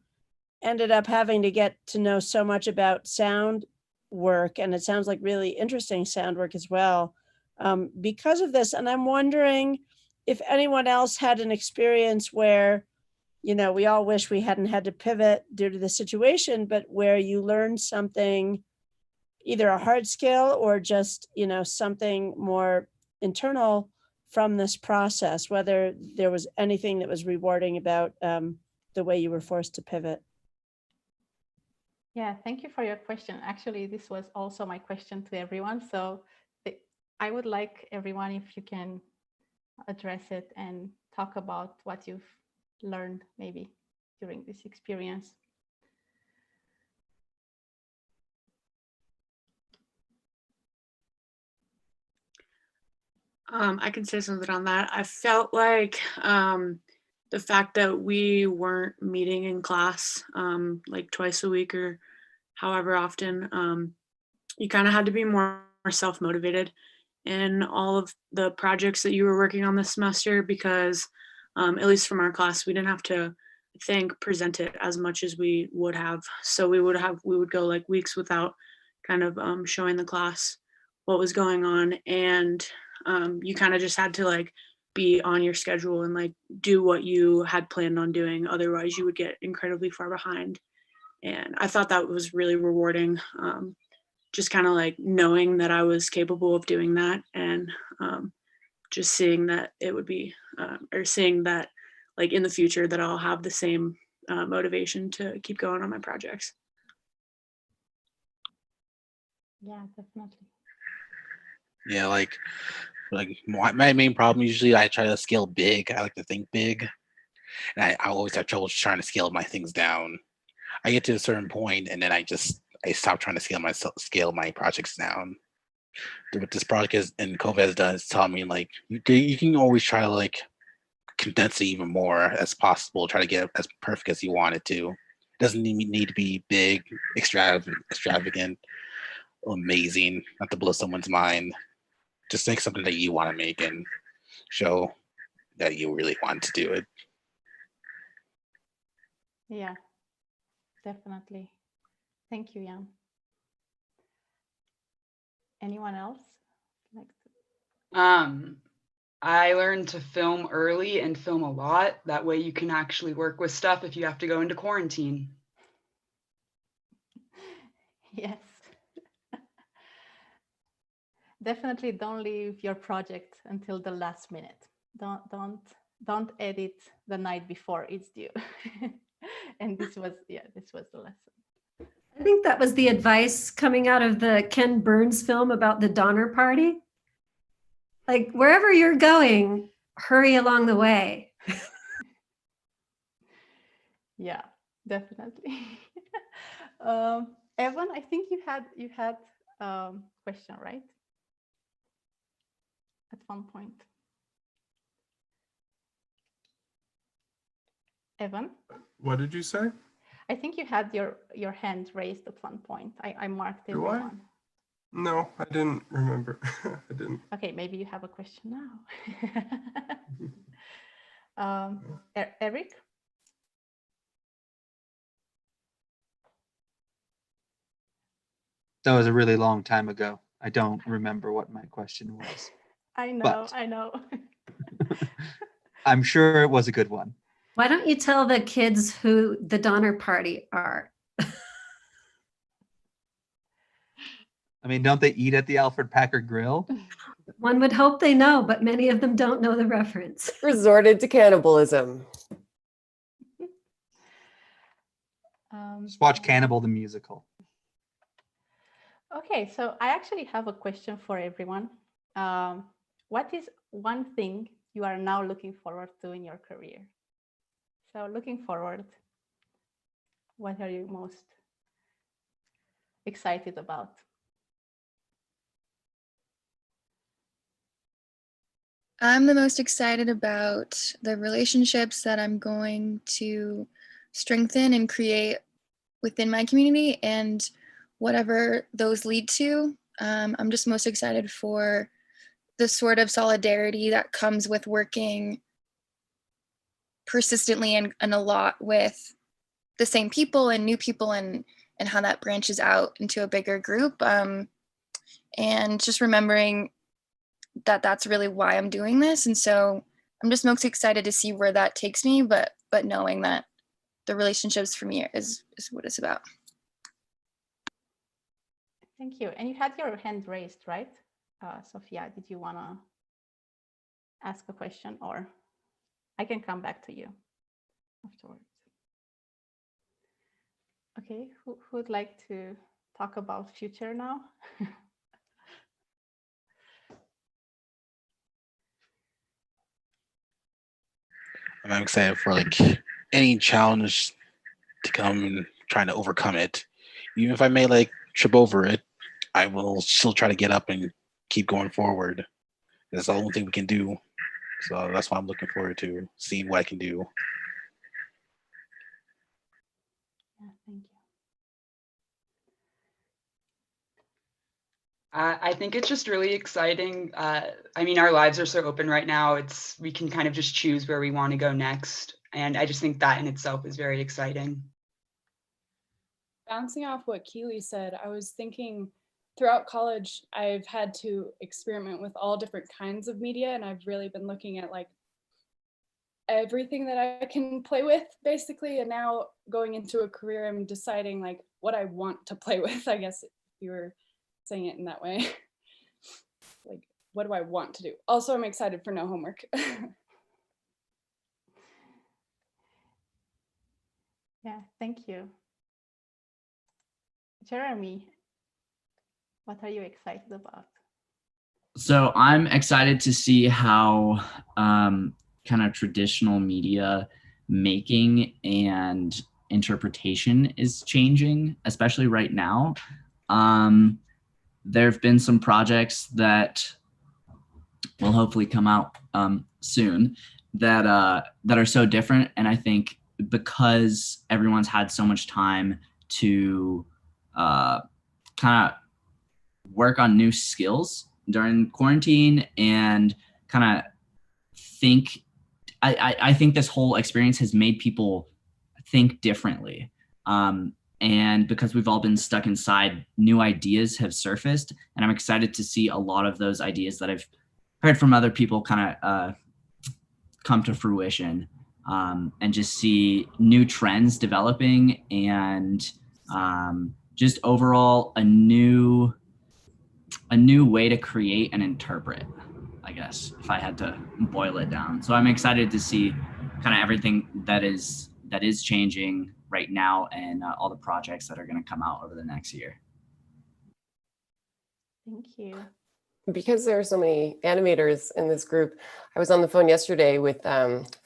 ended up having to get to know so much about sound work, and it sounds like really interesting sound work as well because of this. And I'm wondering if anyone else had an experience where, we all wish we hadn't had to pivot due to the situation, but where you learned something, either a hard skill or just, something more internal from this process, whether there was anything that was rewarding about the way you were forced to pivot. Yeah, thank you for your question. Actually, this was also my question to everyone. So I would like everyone, if you can address it and talk about what you've learned maybe during this experience. I can say something on that. I felt like the fact that we weren't meeting in class like twice a week or however often, you kind of had to be more self-motivated in all of the projects that you were working on this semester, because at least from our class, we didn't have to, I think, present it as much as we would have. So we would go like weeks without kind of showing the class what was going on, and you kind of just had to like be on your schedule and like do what you had planned on doing. Otherwise you would get incredibly far behind. And I thought that was really rewarding. Just kind of like knowing that I was capable of doing that, and just seeing that it would be, or seeing that like in the future that I'll have the same motivation to keep going on my projects. Yeah, definitely. Yeah, like my main problem, usually I try to scale big. I like to think big, and I always have trouble trying to scale my things down. I get to a certain point, and then I stop trying to scale my projects down. What this project is and COVID has done is taught me like you can always try to like condense it even more as possible, try to get it as perfect as you want it to. It doesn't need to be big, extravagant, amazing, not to blow someone's mind. Just make something that you want to make and show that you really want to do it. Yeah, definitely. Thank you, Jan. Anyone else? I learned to film early and film a lot. That way you can actually work with stuff if you have to go into quarantine. Yes. Definitely don't leave your project until the last minute. Don't edit the night before it's due. And this was the lesson. I think that was the advice coming out of the Ken Burns film about the Donner Party. Like, wherever you're going, hurry along the way. Yeah, definitely. Evan, I think you had question, right? At one point. Evan? What did you say? I think you had your hand raised at one point. I marked Do I? everyone. No, I didn't remember. I didn't. Okay, maybe you have a question now. Eric? That was a really long time ago. I don't remember what my question was. I know, but I know. I'm sure it was a good one. Why don't you tell the kids who the Donner Party are? I mean, don't they eat at the Alfred Packard Grill? One would hope they know, but many of them don't know the reference. Resorted to cannibalism. Just watch Cannibal the Musical. Okay, so I actually have a question for everyone. What is one thing you are now looking forward to in your career? So looking forward, what are you most excited about? I'm the most excited about the relationships that I'm going to strengthen and create within my community and whatever those lead to. I'm just most excited for the sort of solidarity that comes with working persistently and a lot with the same people and new people and how that branches out into a bigger group. And just remembering that that's really why I'm doing this. And so I'm just most excited to see where that takes me, but knowing that the relationships for me is what it's about. Thank you. And you had your hand raised, right? Sophia, did you want to ask a question, or I can come back to you afterwards? Okay, who would like to talk about future now? I'm excited for like any challenge to come and trying to overcome it. Even if I may like trip over it, I will still try to get up and keep going forward. That's the only thing we can do. So that's why I'm looking forward to seeing what I can do. Yeah, thank you. I think it's just really exciting. I mean, our lives are so open right now. We can kind of just choose where we want to go next. And I just think that in itself is very exciting. Bouncing off what Keely said, I was thinking throughout college, I've had to experiment with all different kinds of media, and I've really been looking at like everything that I can play with basically. And now going into a career, I'm deciding like what I want to play with, I guess, if you were saying it in that way. Like, what do I want to do? Also, I'm excited for no homework. Yeah, thank you. Jeremy, what are you excited about? So I'm excited to see how kind of traditional media making and interpretation is changing, especially right now. There have been some projects that will hopefully come out soon that are so different. And I think because everyone's had so much time to kind of work on new skills during quarantine and kind of think, I think this whole experience has made people think differently. And because we've all been stuck inside, new ideas have surfaced, and I'm excited to see a lot of those ideas that I've heard from other people kind of come to fruition, and just see new trends developing, and just overall a new way to create and interpret, I guess, if I had to boil it down. So I'm excited to see kind of everything that is changing right now, and all the projects that are going to come out over the next year. Thank you. Because there are so many animators in this group, I was on the phone yesterday with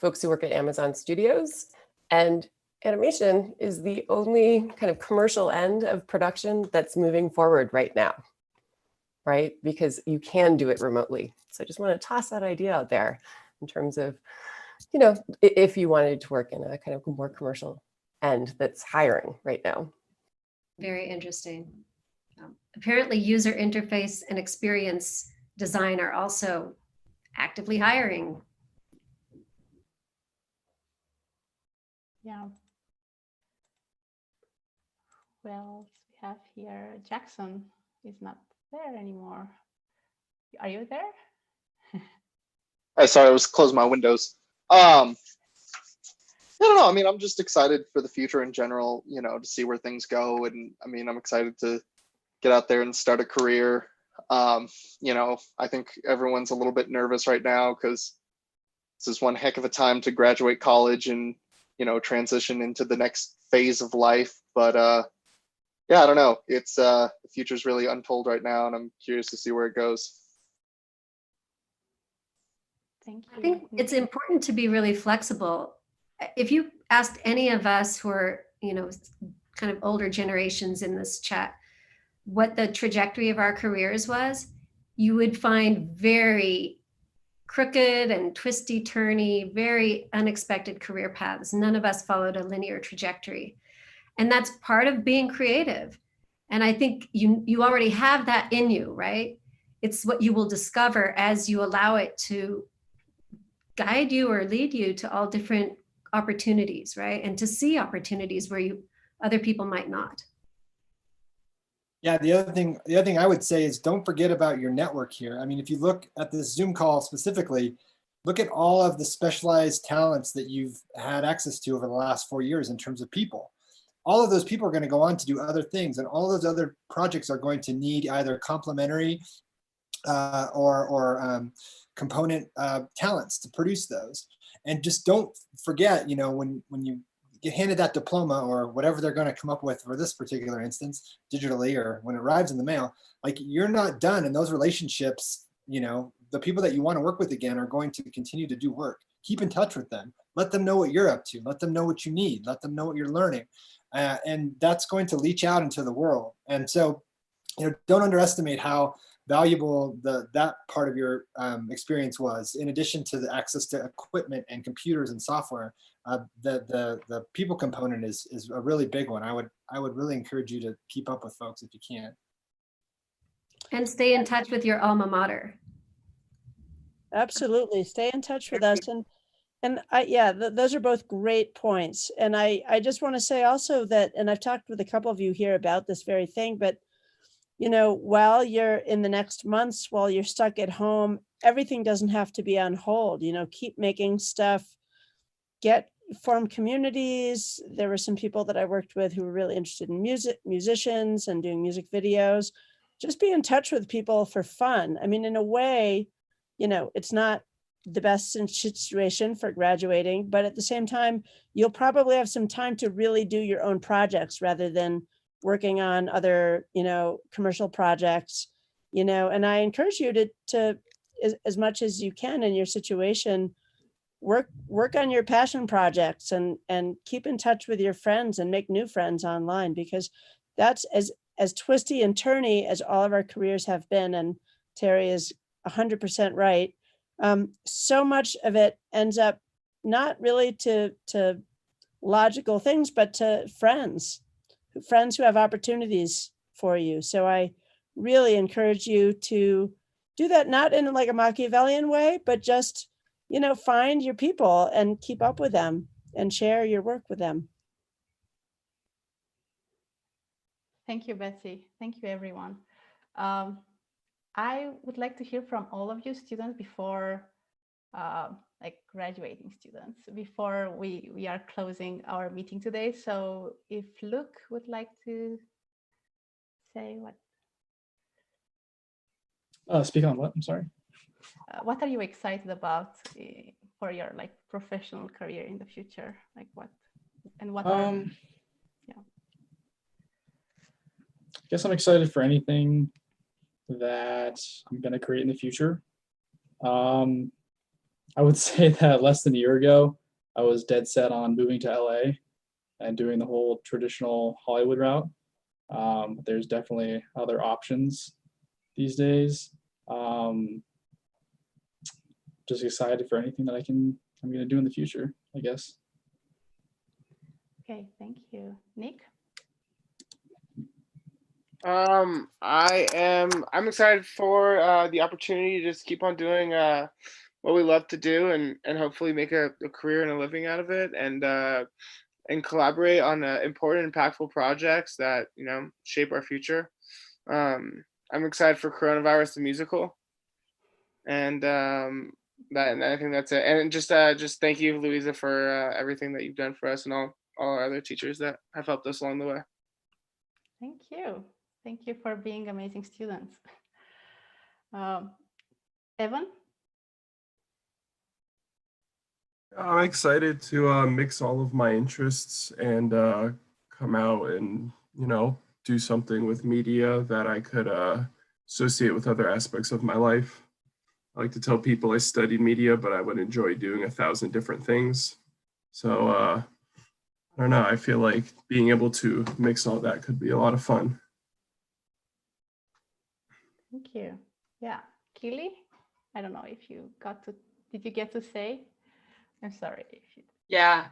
folks who work at Amazon Studios, and animation is the only kind of commercial end of production that's moving forward right now, right? Because you can do it remotely. So I just want to toss that idea out there in terms of, you know, if you wanted to work in a kind of more commercial end that's hiring right now. Very interesting. Apparently, user interface and experience design are also actively hiring. Yeah. Well, we have here Jackson is not there anymore. Are you there? Sorry, I was closing my windows. I don't know. I mean, I'm just excited for the future in general, you know, to see where things go. And I mean, I'm excited to get out there and start a career. You know, I think everyone's a little bit nervous right now because this is one heck of a time to graduate college and, you know, transition into the next phase of life. But yeah, I don't know. It's the future's really untold right now, and I'm curious to see where it goes. Thank you. I think it's important to be really flexible. If you asked any of us who are, you know, kind of older generations in this chat, what the trajectory of our careers was, you would find very crooked and twisty, turny, very unexpected career paths. None of us followed a linear trajectory. And that's part of being creative. And I think you already have that in you, right? It's what you will discover as you allow it to guide you or lead you to all different opportunities, right? And to see opportunities where other people might not. Yeah, the other thing I would say is don't forget about your network here. I mean, if you look at this Zoom call specifically, look at all of the specialized talents that you've had access to over the last 4 years in terms of people. All of those people are going to go on to do other things, and all those other projects are going to need either complementary or component talents to produce those. And just don't forget, you know, when you get handed that diploma or whatever they're going to come up with for this particular instance, digitally or when it arrives in the mail, like you're not done. And those relationships, you know, the people that you want to work with again are going to continue to do work. Keep in touch with them. Let them know what you're up to. Let them know what you need. Let them know what you're learning. And that's going to leach out into the world. And so, you know, don't underestimate how valuable that part of your experience was. In addition to the access to equipment and computers and software, the people component is a really big one. I would really encourage you to keep up with folks if you can. And stay in touch with your alma mater. Absolutely, stay in touch with us. And those are both great points. And I just want to say also that, and I've talked with a couple of you here about this very thing, but you know, while you're in the next months, while you're stuck at home, everything doesn't have to be on hold. You know, keep making stuff, form communities. There were some people that I worked with who were really interested in musicians and doing music videos. Just be in touch with people for fun. I mean, in a way, you know, it's not the best situation for graduating, but at the same time, you'll probably have some time to really do your own projects rather than working on other, you know, commercial projects, you know. And I encourage you to as much as you can in your situation, work on your passion projects and keep in touch with your friends and make new friends online, because that's as twisty and turny as all of our careers have been. And Terry is 100% right. so much of it ends up not really to logical things, but to friends who have opportunities for you. So I really encourage you to do that, not in like a Machiavellian way, but just, find your people and keep up with them and share your work with them. Thank you, Betsy. Thank you, everyone. I would like to hear from all of you students before, like graduating students, before we are closing our meeting today. So if Luke would like to say what. Speak on what? I'm sorry. What are you excited about for your like professional career in the future? Like what and what are, yeah. I guess I'm excited for anything that I'm going to create in the future. I would say that less than a year ago, I was dead set on moving to LA and doing the whole traditional Hollywood route. There's definitely other options these days. Just excited for anything that I'm going to do in the future, I guess. Okay, thank you. Nick? I'm excited for the opportunity to just keep on doing what we love to do and hopefully make a career and a living out of it, and collaborate on important, impactful projects that shape our future. I'm excited for Coronavirus the Musical, and I think that's it. And just thank you, Louisa, for everything that you've done for us and all our other teachers that have helped us along the way. Thank you. Thank you for being amazing students. Evan? I'm excited to mix all of my interests and come out and, do something with media that I could associate with other aspects of my life. I like to tell people I studied media, but I would enjoy doing 1,000 different things. So I don't know, I feel like being able to mix all that could be a lot of fun. Thank you. Yeah, Keely? I don't know if you did you get to say? I'm sorry if you. Yeah,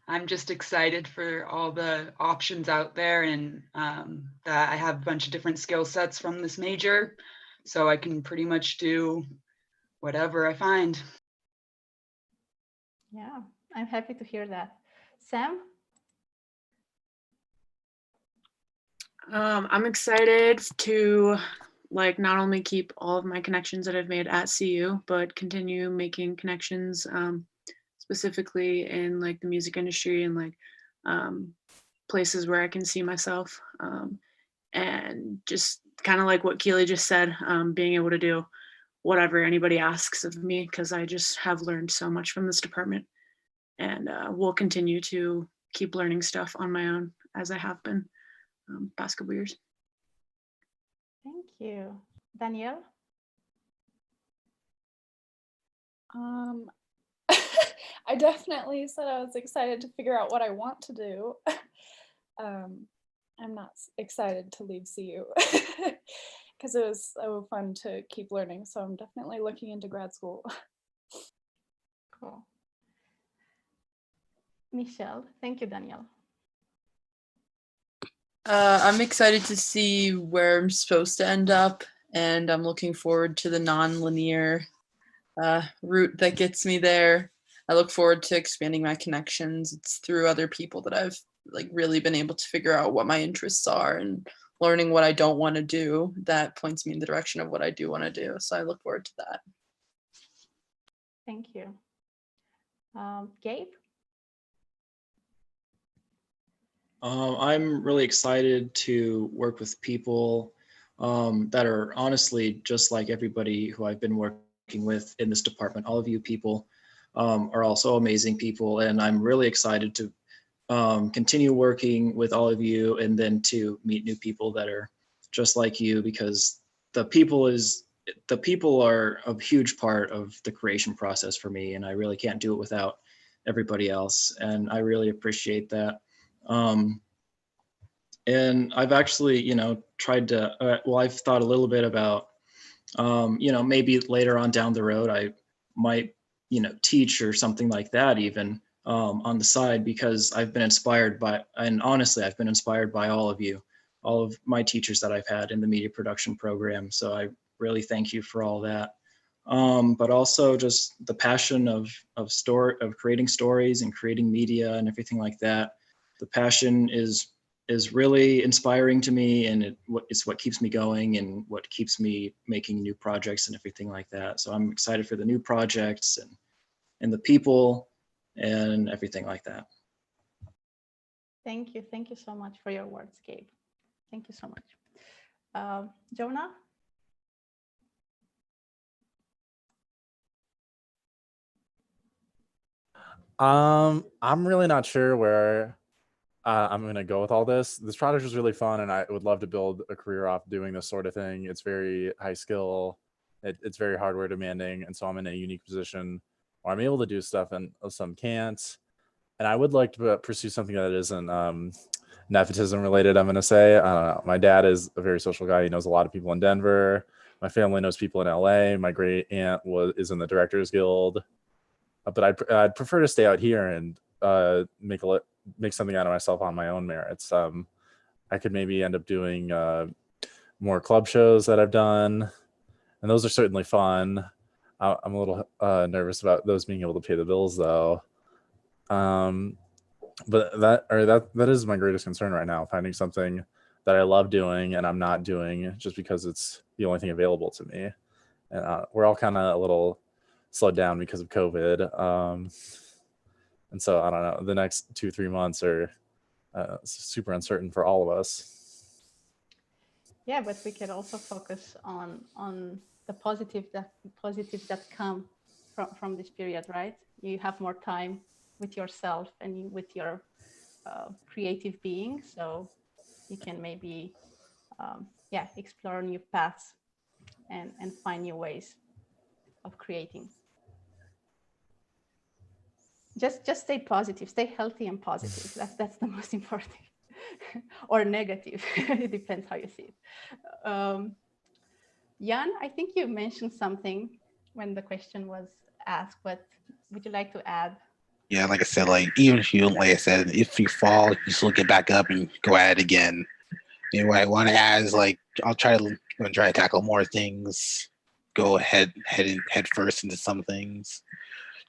I'm just excited for all the options out there, and that I have a bunch of different skill sets from this major, so I can pretty much do whatever I find. Yeah, I'm happy to hear that. Sam? I'm excited to not only keep all of my connections that I've made at CU, but continue making connections specifically in the music industry and places where I can see myself, and just kind of like what Keely just said, being able to do whatever anybody asks of me, because I just have learned so much from this department, and will continue to keep learning stuff on my own as I have been past couple years. Thank you. Danielle? I definitely said I was excited to figure out what I want to do. I'm not excited to leave CU because it was so fun to keep learning. So I'm definitely looking into grad school. Cool. Michelle, thank you, Danielle. I'm excited to see where I'm supposed to end up, and I'm looking forward to the non-linear route that gets me there. I look forward to expanding my connections. It's through other people that I've really been able to figure out what my interests are, and learning what I don't want to do that points me in the direction of what I do want to do. So I look forward to that. Thank you. Gabe? I'm really excited to work with people that are honestly just like everybody who I've been working with in this department. All of you people are also amazing people, and I'm really excited to continue working with all of you, and then to meet new people that are just like you, because the people are a huge part of the creation process for me, and I really can't do it without everybody else, and I really appreciate that. And I've actually, tried to, I've thought a little bit about, maybe later on down the road, I might, teach or something like that even on the side, because I've been inspired by, and honestly, I've been inspired by all of you, all of my teachers that I've had in the media production program. So I really thank you for all that. But also just the passion of creating stories and creating media and everything like that. The passion is really inspiring to me, and it's what keeps me going and what keeps me making new projects and everything like that. So I'm excited for the new projects and the people and everything like that. Thank you. Thank you so much for your words, Gabe. Thank you so much. Jonah? I'm really not sure where I'm going to go with all this. This project was really fun, and I would love to build a career off doing this sort of thing. It's very high skill. It's very hardware demanding. And so I'm in a unique position where I'm able to do stuff and some can't. And I would like to pursue something that isn't nepotism related, I'm going to say. I don't know. My dad is a very social guy. He knows a lot of people in Denver. My family knows people in LA. My great aunt is in the Directors Guild. But I'd prefer to stay out here and make something out of myself on my own merits. I could maybe end up doing more club shows that I've done, and those are certainly fun. I'm a little nervous about those being able to pay the bills, though. But that is my greatest concern right now: finding something that I love doing and I'm not doing just because it's the only thing available to me. And we're all kind of a little slowed down because of COVID. And so I don't know, the next 2-3 months are super uncertain for all of us. Yeah, but we can also focus on the positives that come from this period, right? You have more time with yourself and with your creative being, so you can maybe explore new paths and find new ways of creating. Just stay positive, stay healthy and positive. That's the most important. Or negative. It depends how you see it. Jan, I think you mentioned something when the question was asked, but would you like to add? Yeah, like I said, even if if you fall, you still get back up and go at it again. And what I want to add is I'll try to tackle more things, go head first into some things,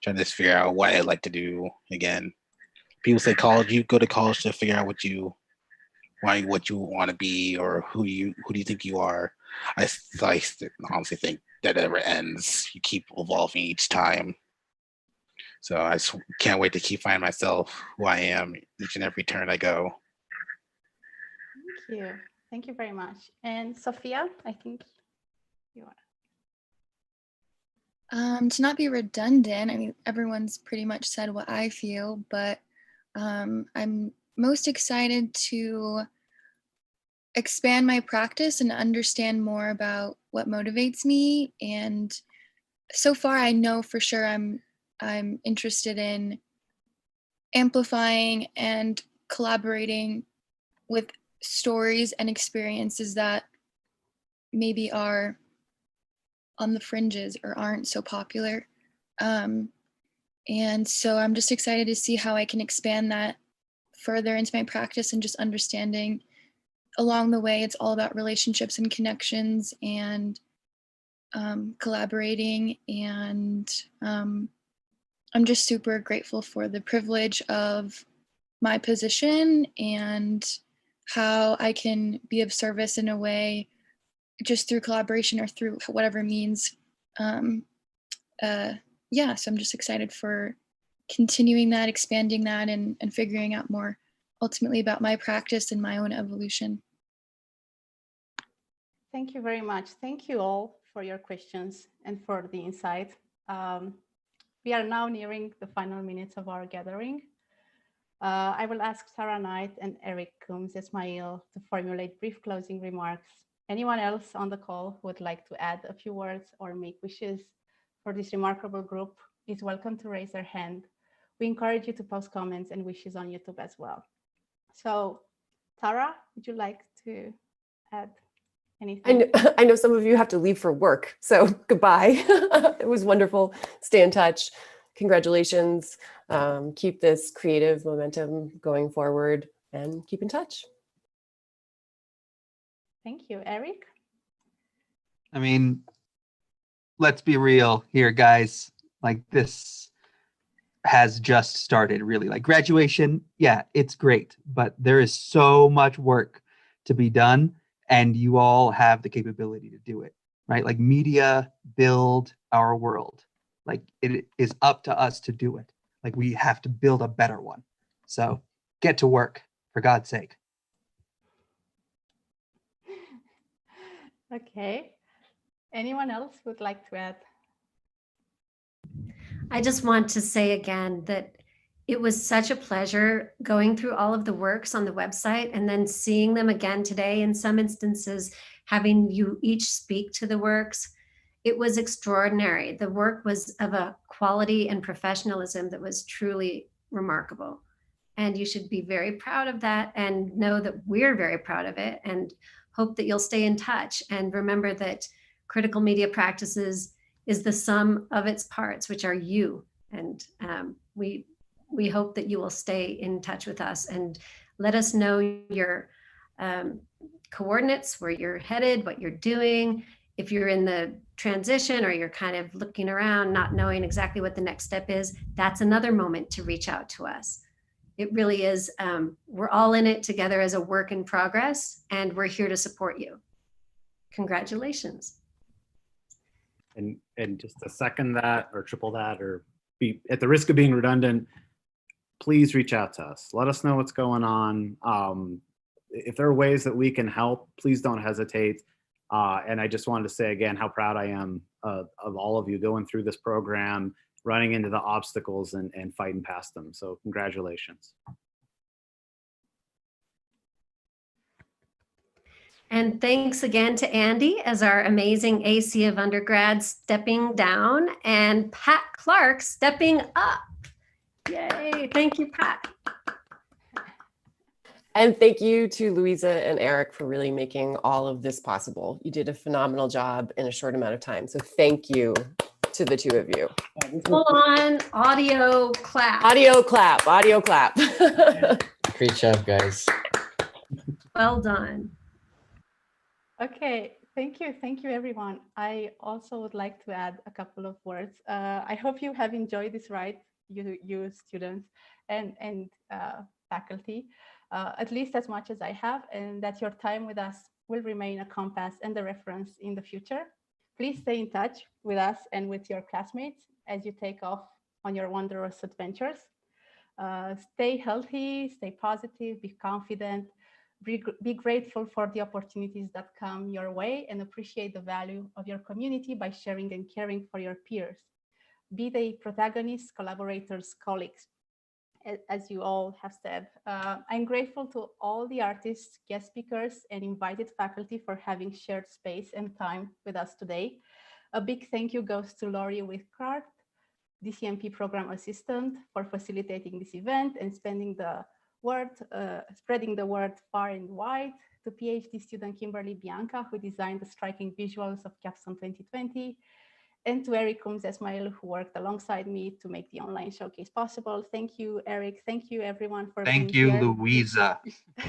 trying to figure out what I like to do again. People say college, you go to college to figure out what you want to be or who do you think you are. I honestly think that never ends. You keep evolving each time. So I just can't wait to keep finding myself, who I am, each and every turn I go. Thank you. Thank you very much. And Sophia, I think you are. To not be redundant, I mean, everyone's pretty much said what I feel, but I'm most excited to expand my practice and understand more about what motivates me. And so far, I know for sure I'm interested in amplifying and collaborating with stories and experiences that maybe are on the fringes or aren't so popular. And so I'm just excited to see how I can expand that further into my practice and just understanding along the way, it's all about relationships and connections and collaborating. And I'm just super grateful for the privilege of my position and how I can be of service in a way just through collaboration or through whatever means. So I'm just excited for continuing that, expanding that, and figuring out more ultimately about my practice and my own evolution. Thank you very much. Thank you all for your questions and for the insight. We are now nearing the final minutes of our gathering. I will ask Sarah Knight and Eric Coombs Ismail to formulate brief closing remarks. Anyone else on the call who would like to add a few words or make wishes for this remarkable group is welcome to raise their hand. We encourage you to post comments and wishes on YouTube as well. So, Tara, would you like to add anything? I know some of you have to leave for work, so goodbye. It was wonderful. Stay in touch. Congratulations. Keep this creative momentum going forward and keep in touch. Thank you. Eric? I mean, let's be real here, guys. Like, this has just started, really. Like, graduation, yeah, it's great, but there is so much work to be done, and you all have the capability to do it, right? Like, media build our world. Like, it is up to us to do it. Like, we have to build a better one. So get to work, for God's sake. Okay. Anyone else would like to add? I just want to say again that it was such a pleasure going through all of the works on the website and then seeing them again today. In some instances, having you each speak to the works. It was extraordinary. The work was of a quality and professionalism that was truly remarkable. And you should be very proud of that and know that we're very proud of it and hope that you'll stay in touch. And remember that critical media practices is the sum of its parts, which are you. And we hope that you will stay in touch with us and let us know your coordinates, where you're headed, what you're doing. If you're in the transition or you're kind of looking around, not knowing exactly what the next step is, that's another moment to reach out to us. It really is, we're all in it together as a work in progress, and we're here to support you. Congratulations. And just to second that or triple that, or be at the risk of being redundant, please reach out to us. Let us know what's going on. If there are ways that we can help, please don't hesitate. And I just wanted to say again how proud I am of all of you going through this program, running into the obstacles and fighting past them. So congratulations. And thanks again to Andy as our amazing AC of undergrads stepping down, and Pat Clark stepping up. Yay, thank you, Pat. And thank you to Louisa and Eric for really making all of this possible. You did a phenomenal job in a short amount of time. So thank you to the two of you. Full on audio clap. Audio clap, audio clap. Great job, guys. Well done. Okay, thank you everyone. I also would like to add a couple of words. I hope you have enjoyed this ride, you students and faculty, at least as much as I have, and that your time with us will remain a compass and a reference in the future. Please stay in touch with us and with your classmates as you take off on your wondrous adventures. Stay healthy, stay positive, be confident. Be grateful for the opportunities that come your way and appreciate the value of your community by sharing and caring for your peers. Be they protagonists, collaborators, colleagues, as you all have said. I'm grateful to all the artists, guest speakers, and invited faculty for having shared space and time with us today. A big thank you goes to Laurie Withcraft, DCMP program assistant, for facilitating this event and spreading the word far and wide, to PhD student Kimberly Bianca, who designed the striking visuals of Capstone 2020, and to Eric Kumzesmail, who worked alongside me to make the online showcase possible. Thank you, Eric. Thank you, everyone, for being here. Thank you, Louisa.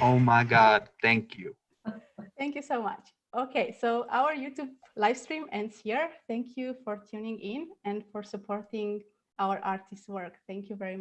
Oh my God, thank you. Thank you so much. Okay, so our YouTube live stream ends here. Thank you for tuning in and for supporting our artists' work. Thank you very much.